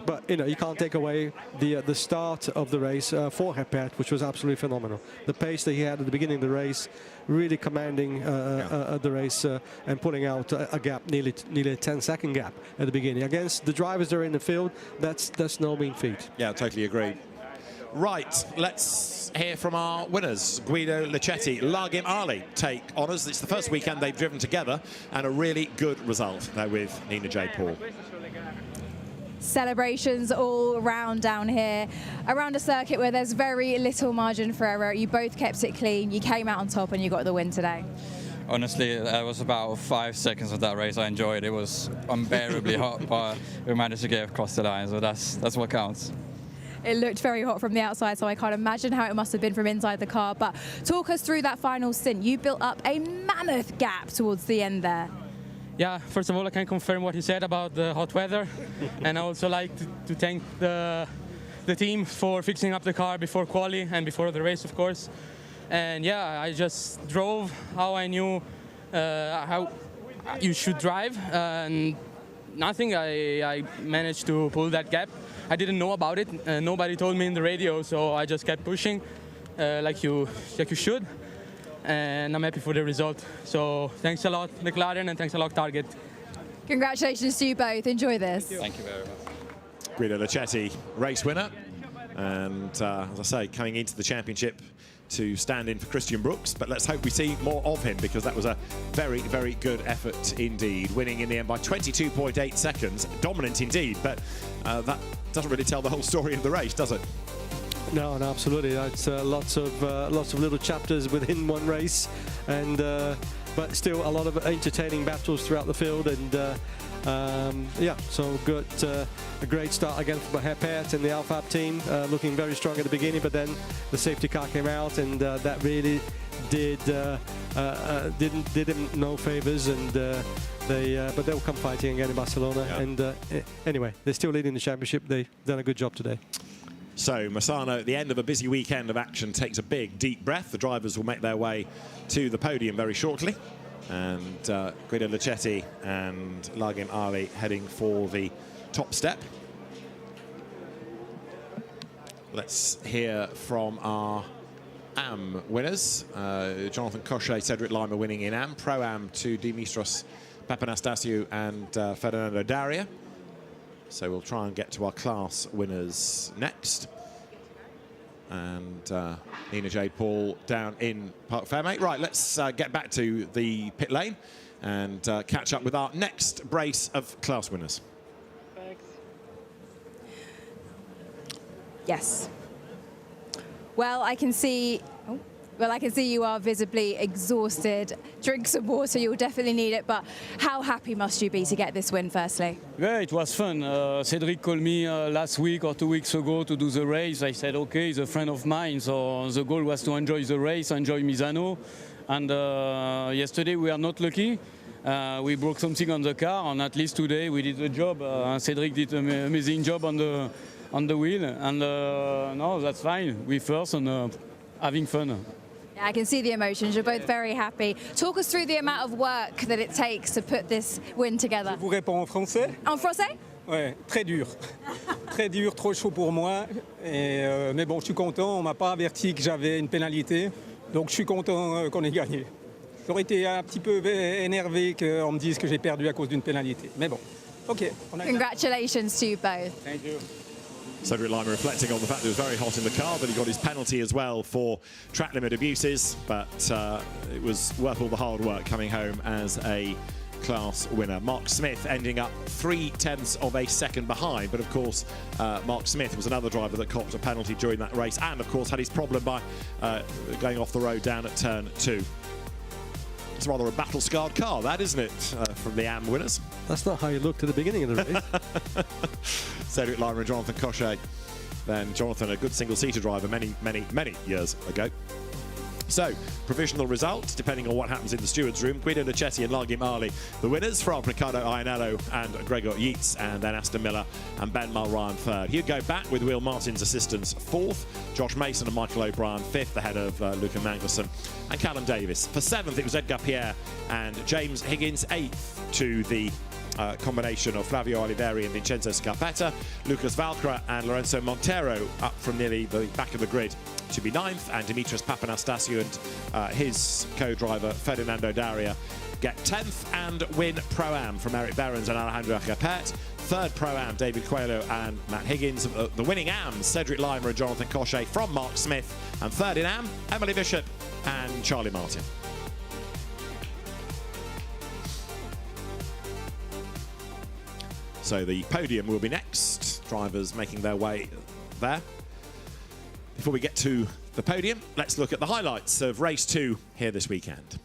S5: but, you know, you can't take away the start of the race for Geppert, which was absolutely phenomenal. The pace that he had at the beginning of the race, really commanding the race and putting out a gap, nearly a 10-second gap at the beginning. Against the drivers that are in the field, that's no mean feat.
S1: Yeah, I totally agree. Right, let's hear from our winners. Guido Luchetti, Largim Ali take honours. It's the first weekend they've driven together, and a really good result there with Nina J. Paul.
S2: Celebrations all round down here, around a circuit where there's very little margin for error. You both kept it clean, you came out on top, and you got the win today.
S8: Honestly, it was about 5 seconds of that race I enjoyed. It was unbearably hot, but we managed to get across the line, so that's what counts.
S2: It looked very hot from the outside, so I can't imagine how it must have been from inside the car. But talk us through that final stint. You built up a mammoth gap towards the end there.
S9: Yeah, first of all, I can confirm what he said about the hot weather. And I also like to thank the team for fixing up the car before quali and before the race, of course. And yeah, I just drove how I knew, how you should drive. And nothing, I managed to pull that gap. I didn't know about it. Nobody told me in the radio, so I just kept pushing like you should. And I'm happy for the result. So thanks a lot, McLaren, and thanks a lot, Target.
S2: Congratulations to you both. Enjoy this.
S8: Thank you very much.
S1: Guido Leccetti, race winner. And as I say, coming into the championship to stand in for Christian Brooks. But let's hope we see more of him, because that was a very, very good effort indeed. Winning in the end by 22.8 seconds. Dominant indeed, but that doesn't really tell the whole story of the race, does it?
S5: No, absolutely. It's lots of little chapters within one race, and but still a lot of entertaining battles throughout the field. And yeah, so good. A great start again for Geppert and the Alphab team, looking very strong at the beginning, but then the safety car came out, and that really did him no favors, and but they'll come fighting again in Barcelona. Yeah. And anyway, they're still leading the championship. They've done a good job today.
S1: So Misano, at the end of a busy weekend of action, takes a big, deep breath. The drivers will make their way to the podium very shortly. And Guido Leccetti and Lagim Ali heading for the top step. Let's hear from our AM winners. Jonathan Cochet, Cedric Lima winning in AM. Pro-Am to Dimitros Papanastasiou and Fernando Daria. So we'll try and get to our class winners next. And Nina Jade Paul down in Parc Fermé. Right, let's get back to the pit lane and catch up with our next brace of class winners.
S2: Thanks. Yes. Well, I can see you are visibly exhausted. Drink some water, you'll definitely need it, but how happy must you be to get this win, firstly?
S10: Yeah, it was fun. Cedric called me last week or 2 weeks ago to do the race. I said, okay, he's a friend of mine, so the goal was to enjoy the race, enjoy Misano. And yesterday we are not lucky. We broke something on the car, and at least today we did the job. Cedric did an amazing job on the wheel, and no, that's fine. We first and having fun.
S2: Yeah, I can see the emotions. You're both very happy. Talk us through the amount of work that it takes to put this win together.
S11: Je vous réponds en français.
S2: En français?
S11: Ouais, très dur. Très dur, trop chaud pour moi. Et, mais bon, je suis content. On m'a pas averti que j'avais une pénalité. Donc je suis content qu'on ait gagné. J'aurais été un petit peu énervé qu'on me dise que j'ai perdu à cause d'une pénalité. Mais bon, ok.
S2: Congratulations to you both.
S11: Thank you.
S1: Cedric Lima reflecting on the fact that it was very hot in the car, that he got his penalty as well for track limit abuses, but it was worth all the hard work coming home as a class winner. Mark Smith ending up 0.3 of a second behind, but of course Mark Smith was another driver that copped a penalty during that race, and of course had his problem by going off the road down at turn 2. It's rather a battle-scarred car, that, isn't it, from the AM winners?
S5: That's not how you looked at the beginning of the race.
S1: Cedric Lima and Jonathan Cochet. Then Jonathan, a good single-seater driver many, many, many years ago. So, provisional results, depending on what happens in the stewards' room. Guido Leccetti and Lagim Ali, the winners. From Ricardo Iannello and Gregor Yeats, and then Aston Miller and Ben Mulryan third. Hugo Back with Will Martin's assistants fourth. Josh Mason and Michael O'Brien fifth, ahead of Luca Magnussen and Callum Davis. For seventh, it was Edgar Pierre and James Higgins, eighth to the combination of Flavio Oliveri and Vincenzo Scarpetta. Lucas Valcra and Lorenzo Montero up from nearly the back of the grid to be ninth, and Dimitris Papanastasiou and his co-driver Fernando Daria get 10th, and win Pro-Am from Eric Behrens and Alejandro Geppert. Third Pro-Am, David Coelho and Matt Higgins. The winning AMs, Cedric Lima and Jonathan Cochet from Mark Smith. And third in AM, Emily Bishop and Charlie Martin. So the podium will be next. Drivers making their way there. Before we get to the podium, let's look at the highlights of race 2 here this weekend.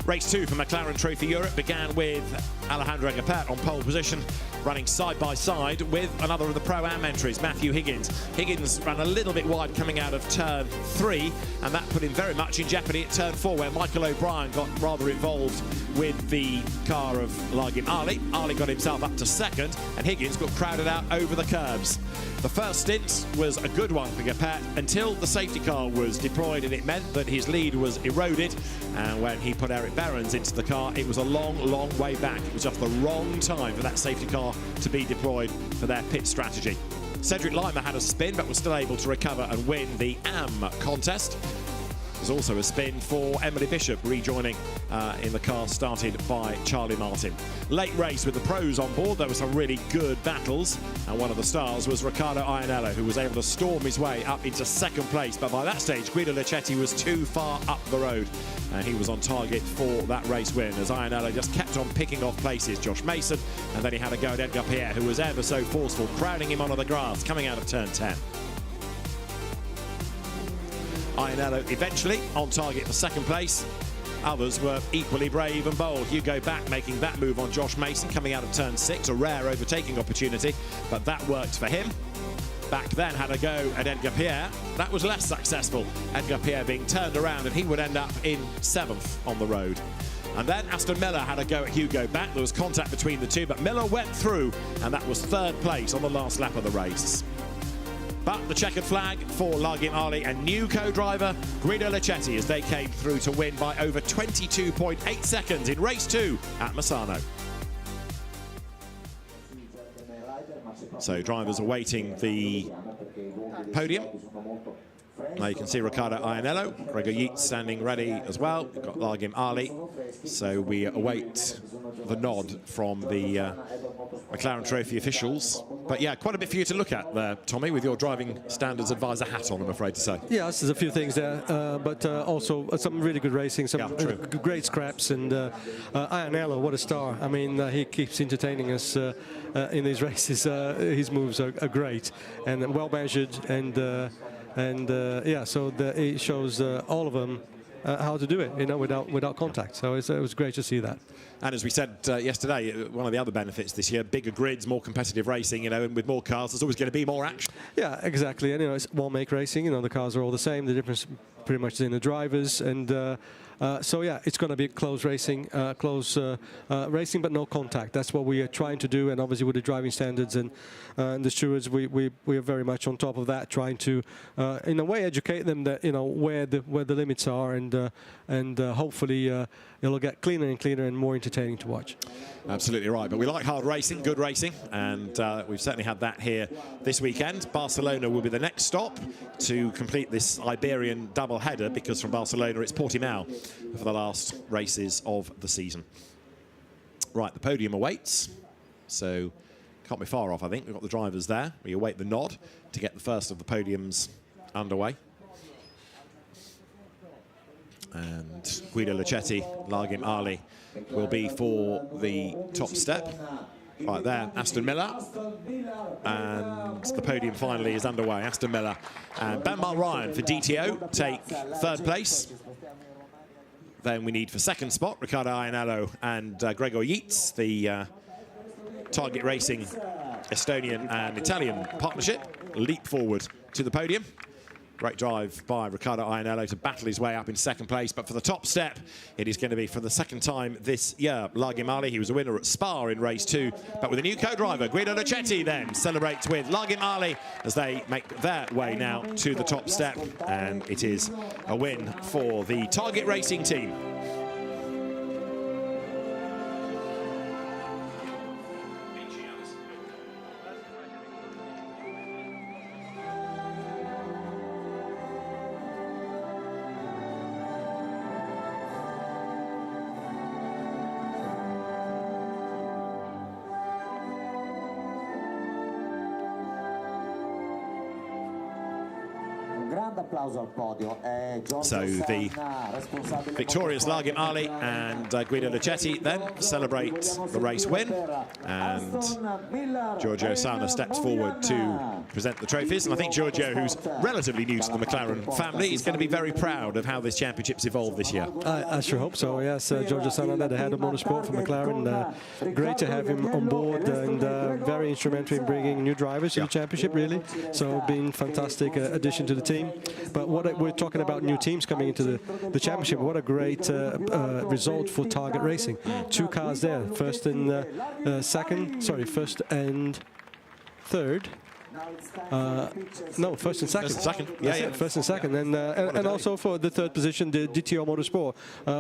S1: Race 2 for McLaren Trophy Europe began with Alejandro Geppert on pole position, running side by side with another of the Pro-Am entries, Matthew Higgins. Higgins ran a little bit wide coming out of turn 3, and that put him very much in jeopardy at turn 4, where Michael O'Brien got rather involved with the car of Lagim Ali. Ali got himself up to second, and Higgins got crowded out over the curbs. The first stint was a good one for Geppert until the safety car was deployed, and it meant that his lead was eroded, And when he put Eric Behrens into the car, it was a long, long way back. It was just the wrong time for that safety car to be deployed for their pit strategy. Cedric Lima had a spin, but was still able to recover and win the AM contest. There's also a spin for Emily Bishop rejoining in the car started by Charlie Martin. Late race with the pros on board. There were some really good battles, and one of the stars was Riccardo Iannello, who was able to storm his way up into second place. But by that stage, Guido Leccetti was too far up the road, and he was on target for that race win as Iannello just kept on picking off places. Josh Mason, and then he had a go at Edgar Pierre, who was ever so forceful, crowding him onto the grass coming out of turn 10. Iannello eventually on target for second place. Others were equally brave and bold. Hugo Back making that move on Josh Mason coming out of turn 6, a rare overtaking opportunity, but that worked for him. Back then had a go at Edgar Pierre. That was less successful. Edgar Pierre being turned around, and he would end up in 7th on the road. And then Aston Miller had a go at Hugo Back. There was contact between the two, but Miller went through, and that was 3rd place on the last lap of the race. But the checkered flag for Largim Ali and new co-driver Guido Leccetti as they came through to win by over 22.8 seconds in race 2 at Misano. So drivers awaiting the podium. Now you can see Riccardo Iannello, Gregor Yeats standing ready as well. We've got Largim Ali. So we await the nod from the McLaren Trophy officials. But yeah, quite a bit for you to look at there, Tommy, with your driving standards advisor hat on, I'm afraid to say.
S5: Yes, there's a few things there, but also some really good racing, some great scraps, and Iannello, what a star. I mean, he keeps entertaining us in these races. His moves are great and well measured, and yeah, so it shows all of them how to do it, you know, without contact. So it was great to see that.
S1: And as we said yesterday, one of the other benefits this year, bigger grids, more competitive racing, you know, and with more cars, there's always going to be more action.
S5: Yeah, exactly. And, you know, it's one-make racing, you know, the cars are all the same. The difference pretty much is in the drivers. And so, yeah, it's going to be close racing, racing, but no contact. That's what we are trying to do. And obviously with the driving standards and the stewards, we are very much on top of that, trying to, in a way, educate them that, you know, where the limits are, and hopefully it'll get cleaner and cleaner and more entertaining to watch.
S1: Absolutely right. But we like hard racing, good racing, and we've certainly had that here this weekend. Barcelona will be the next stop to complete this Iberian double-header, because from Barcelona it's Portimao for the last races of the season. Right, the podium awaits, so can't be far off, I think. We've got the drivers there. We await the nod to get the first of the podiums underway. And Guido Leccetti, Largim Ali will be for the top step. Right there, Aston Miller. And the podium finally is underway. Aston Miller and Bambar Ryan for DTO take 3rd place. Then we need for 2nd spot, Riccardo Iannello and Gregor Yeats, the Target Racing Estonian and Italian partnership, leap forward to the podium. Great drive by Riccardo Iannello to battle his way up in 2nd place. But for the top step, it is going to be for the 2nd time this year. Largim Ali, he was a winner at Spa in race 2. But with a new co-driver, Guido Leccetti then celebrates with Largim Ali as they make their way now to the top step. And it is a win for the Target Racing team. So the victorious Largim Ali and Guido Leccetti then celebrate the race win, and Giorgio Sana steps forward to present the trophies. And I think Giorgio, who's relatively new to the McLaren family, is going to be very proud of how this championship's evolved this year.
S5: I sure hope so, yes. Giorgio Sana, the head of motorsport for McLaren, great to have him on board, and very instrumental in bringing new drivers to the championship, really. So been fantastic addition to the team. But what we're talking about, new teams coming into the championship, what a great result for Target Racing. 2 cars there, first and third. No, first and second.
S1: First and second.
S5: That's
S1: Yeah.
S5: it, first and second, and also for the third position, the DTO Motorsport,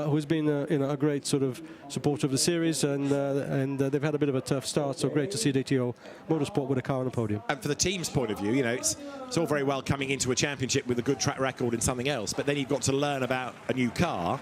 S5: who's been a great sort of supporter of the series, and they've had a bit of a tough start. So great to see DTO Motorsport with a car on the podium.
S1: And for the team's point of view, you know, it's all very well coming into a championship with a good track record in something else, but then you've got to learn about a new car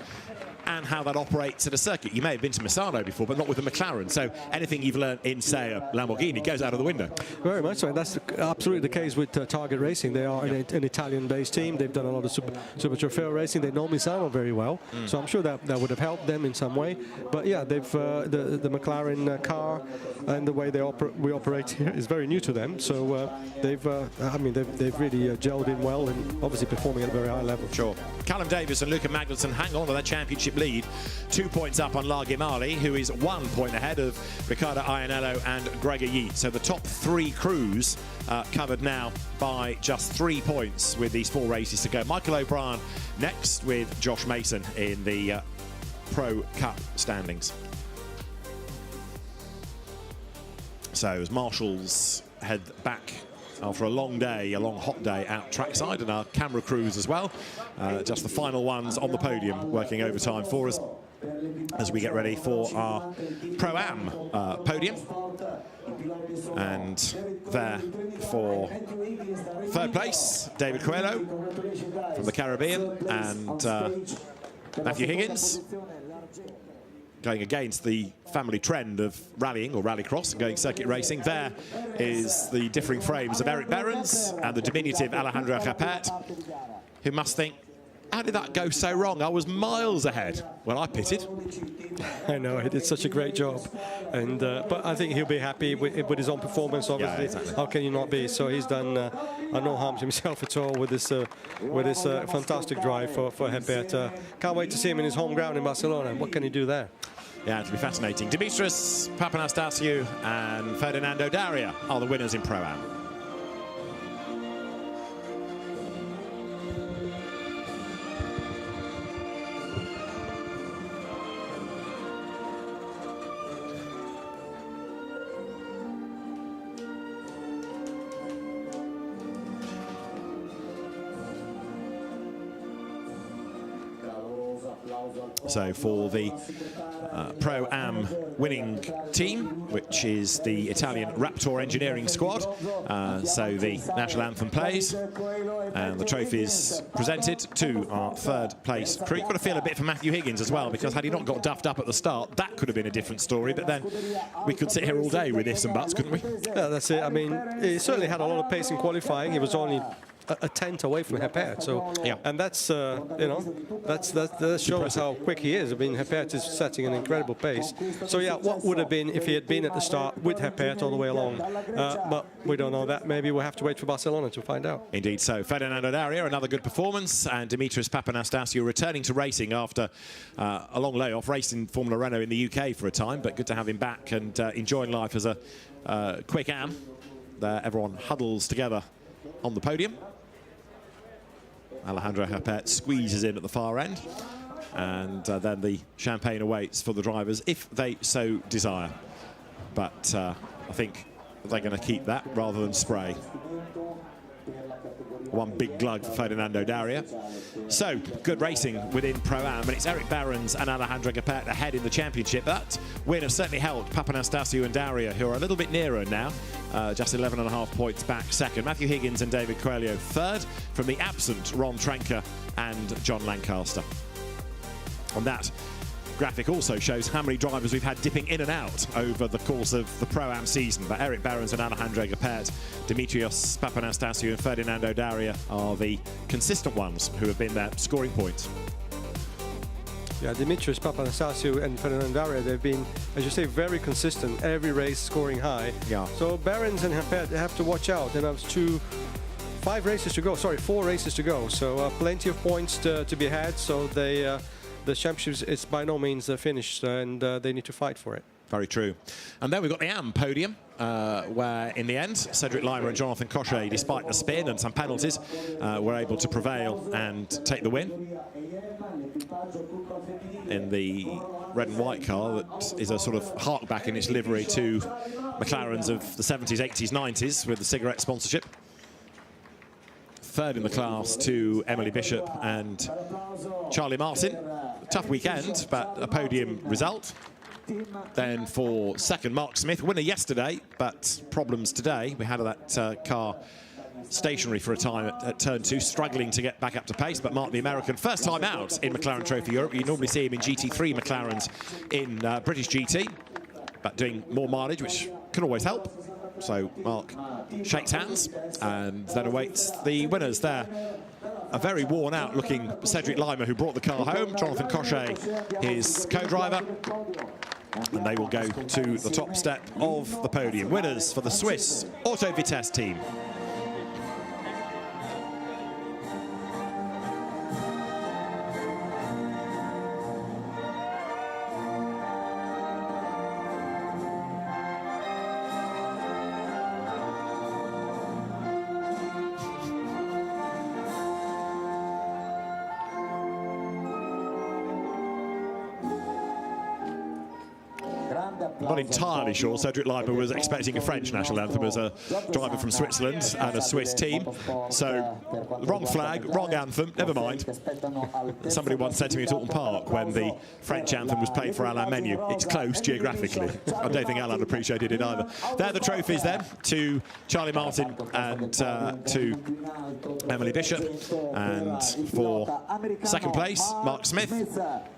S1: and how that operates at a circuit. You may have been to Misano before, but not with a McLaren. So anything you've learned in, say, a Lamborghini goes out of the window.
S5: Very much so, and that's absolutely the case with Target Racing. They are an Italian-based team. They've done a lot of Super Trofeo racing. They know Misano very well, so I'm sure that would have helped them in some way. But yeah, they've the McLaren car and the way we operate here is very new to them. So they've really gelled in well and obviously performing at a very high level.
S1: Sure. Callum Davis and Luca Magnussen hang on to that championship lead. 2 points up on Largi Mali, who is 1 point ahead of Riccardo Iannello and Gregor Yeat. So the top 3 crews covered now by just 3 points with these 4 races to go. Michael O'Brien next with Josh Mason in the Pro Cup standings. So as Marshall's head back after a long day, a long hot day out trackside, and our camera crews as well. Just the final ones on the podium working overtime for us as we get ready for our Pro-Am podium. And there for third place, David Coelho from the Caribbean, and Matthew Higgins, going against the family trend of rallying or rallycross and going circuit racing. There is the differing frames of Erik Behrens and the diminutive Alejandro Geppert, who must think, how did that go so wrong? I was miles ahead. Well, I pitted.
S5: I know, he did such a great job, and but I think he'll be happy with his own performance. Obviously,
S1: yeah, exactly.
S5: How can you not be? So he's done no harm to himself at all with this fantastic drive for Geppert. Can't wait to see him in his home ground in Barcelona. What can he do there?
S1: Yeah, it'll be fascinating. Dimitris Papanastasiou and Ferdinando Daria are the winners in Pro-Am. So for the Pro-Am winning team, which is the Italian Raptor Engineering Squad, so the national anthem plays and the trophies presented to our third place crew. You've got to feel a bit for Matthew Higgins as well, because had he not got duffed up at the start, that could have been a different story. But then we could sit here all day with ifs and buts, couldn't we?
S5: Yeah, that's it. I mean, he certainly had a lot of pace in qualifying. He was only a tenth away from Geppert, so
S1: yeah.
S5: And that's that shows how quick he is. I mean, Geppert is setting an incredible pace. So yeah, what would have been if he had been at the start with Geppert all the way along? But we don't know that. Maybe we'll have to wait for Barcelona to find out.
S1: Indeed. So Ferdinando Daria, another good performance, and Dimitris Papanastasiou returning to racing after a long layoff. Raced in Formula Renault in the UK for a time, but good to have him back and enjoying life as a quick am. There, everyone huddles together on the podium. Alejandro Geppert squeezes in at the far end, and then the champagne awaits for the drivers if they so desire. But I think they're going to keep that rather than spray. One big glug for Ferdinando Daria. So, good racing within Pro-Am, and it's Erik Behrens and Alejandro Geppert ahead in the championship. That win has certainly helped Papanastasiou and Daria, who are a little bit nearer now, just 11.5 points back second. Matthew Higgins and David Coelho third, from the absent Ron Trenka and Jon Lancaster. And that graphic also shows how many drivers we've had dipping in and out over the course of the Pro-Am season. But Erik Behrens and Alejandro Geppert, Dimitrios Papanastasiou and Ferdinando Daria are the consistent ones who have been there scoring points.
S5: Yeah, Dimitrios Papanastasiou and Ferdinando Daria, they've been, as you say, very consistent, every race scoring high.
S1: Yeah.
S5: So Behrens and Geppert, they have to watch out. And there's 4 races to go. So plenty of points to be had. So the championship is by no means finished, and they need to fight for it.
S1: Very true. And then we've got the AM podium, where in the end, Cedric Lima and Jonathan Cochet, despite the spin and some penalties, were able to prevail and take the win in the red and white car that is a sort of hark back in its livery to McLarens of the 70s, 80s, 90s with the cigarette sponsorship. Third in the class to Emily Bishop and Charlie Martin. Tough weekend, but a podium result. Then for second, Mark Smith, winner yesterday, but problems today. We had that car stationary for a time at turn 2, struggling to get back up to pace, but Mark the American, first time out in McLaren Trophy Europe. You normally see him in GT3 McLarens in British GT, but doing more mileage, which can always help. So Mark shakes hands and then awaits the winners there. A very worn out looking Cedric Lima, who brought the car home, Jonathan Cochet, his co-driver, and they will go to the top step of the podium. Winners for the Swiss Auto Vitesse team. I'm not entirely sure Cedric Lima was expecting a French national anthem as a driver from Switzerland and a Swiss team. So, wrong flag, wrong anthem, never mind. Somebody once said to me at Alton Park when the French anthem was played for Alain Menu, it's close geographically. I don't think Alain appreciated it either. They're the trophies then to Charlie Martin and to Emily Bishop. And for second place, Mark Smith.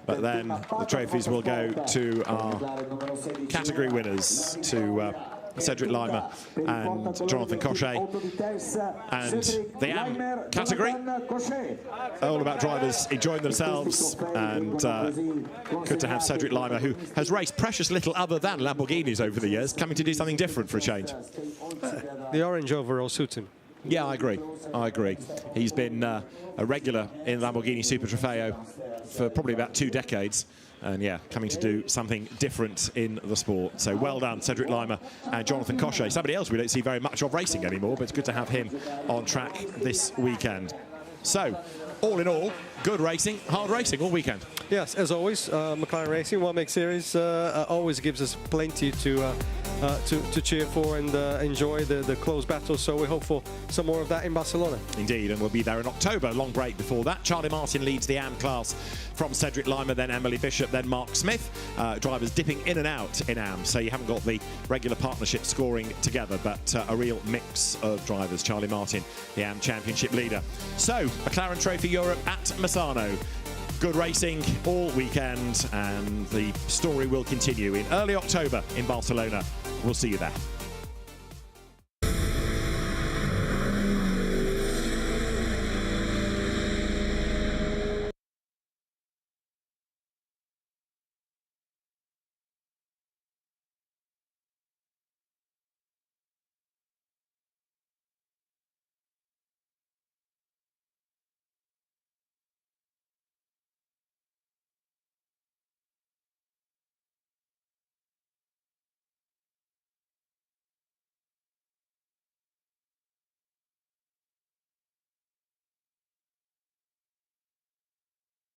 S1: But then the trophies will go to our category winners, to Cedric Lima and Jonathan Cochet. And the AM category, all about drivers enjoying themselves, and good to have Cedric Lima, who has raced precious little other than Lamborghinis over the years, coming to do something different for a change.
S5: The orange overall suits him.
S1: Yeah, I agree. I agree. He's been a regular in Lamborghini Super Trofeo for probably about 2 decades. And yeah, coming to do something different in the sport. So well done, Cedric Lima and Jonathan Cochet. Somebody else we don't see very much of racing anymore, but it's good to have him on track this weekend. So, all in all, good racing, hard racing all weekend.
S5: Yes, as always, McLaren Racing One Make Series always gives us plenty to cheer for and enjoy the close battles. So we hope for some more of that in Barcelona.
S1: Indeed, and we'll be there in October. Long break before that. Charlie Martin leads the AM class from Cedric Lima, then Emily Bishop, then Mark Smith. Drivers dipping in and out in AM, so you haven't got the regular partnership scoring together, but a real mix of drivers. Charlie Martin, the AM Championship leader. So, McLaren Trophy Europe at Misano. Good racing all weekend, and the story will continue in early October in Barcelona. We'll see you there.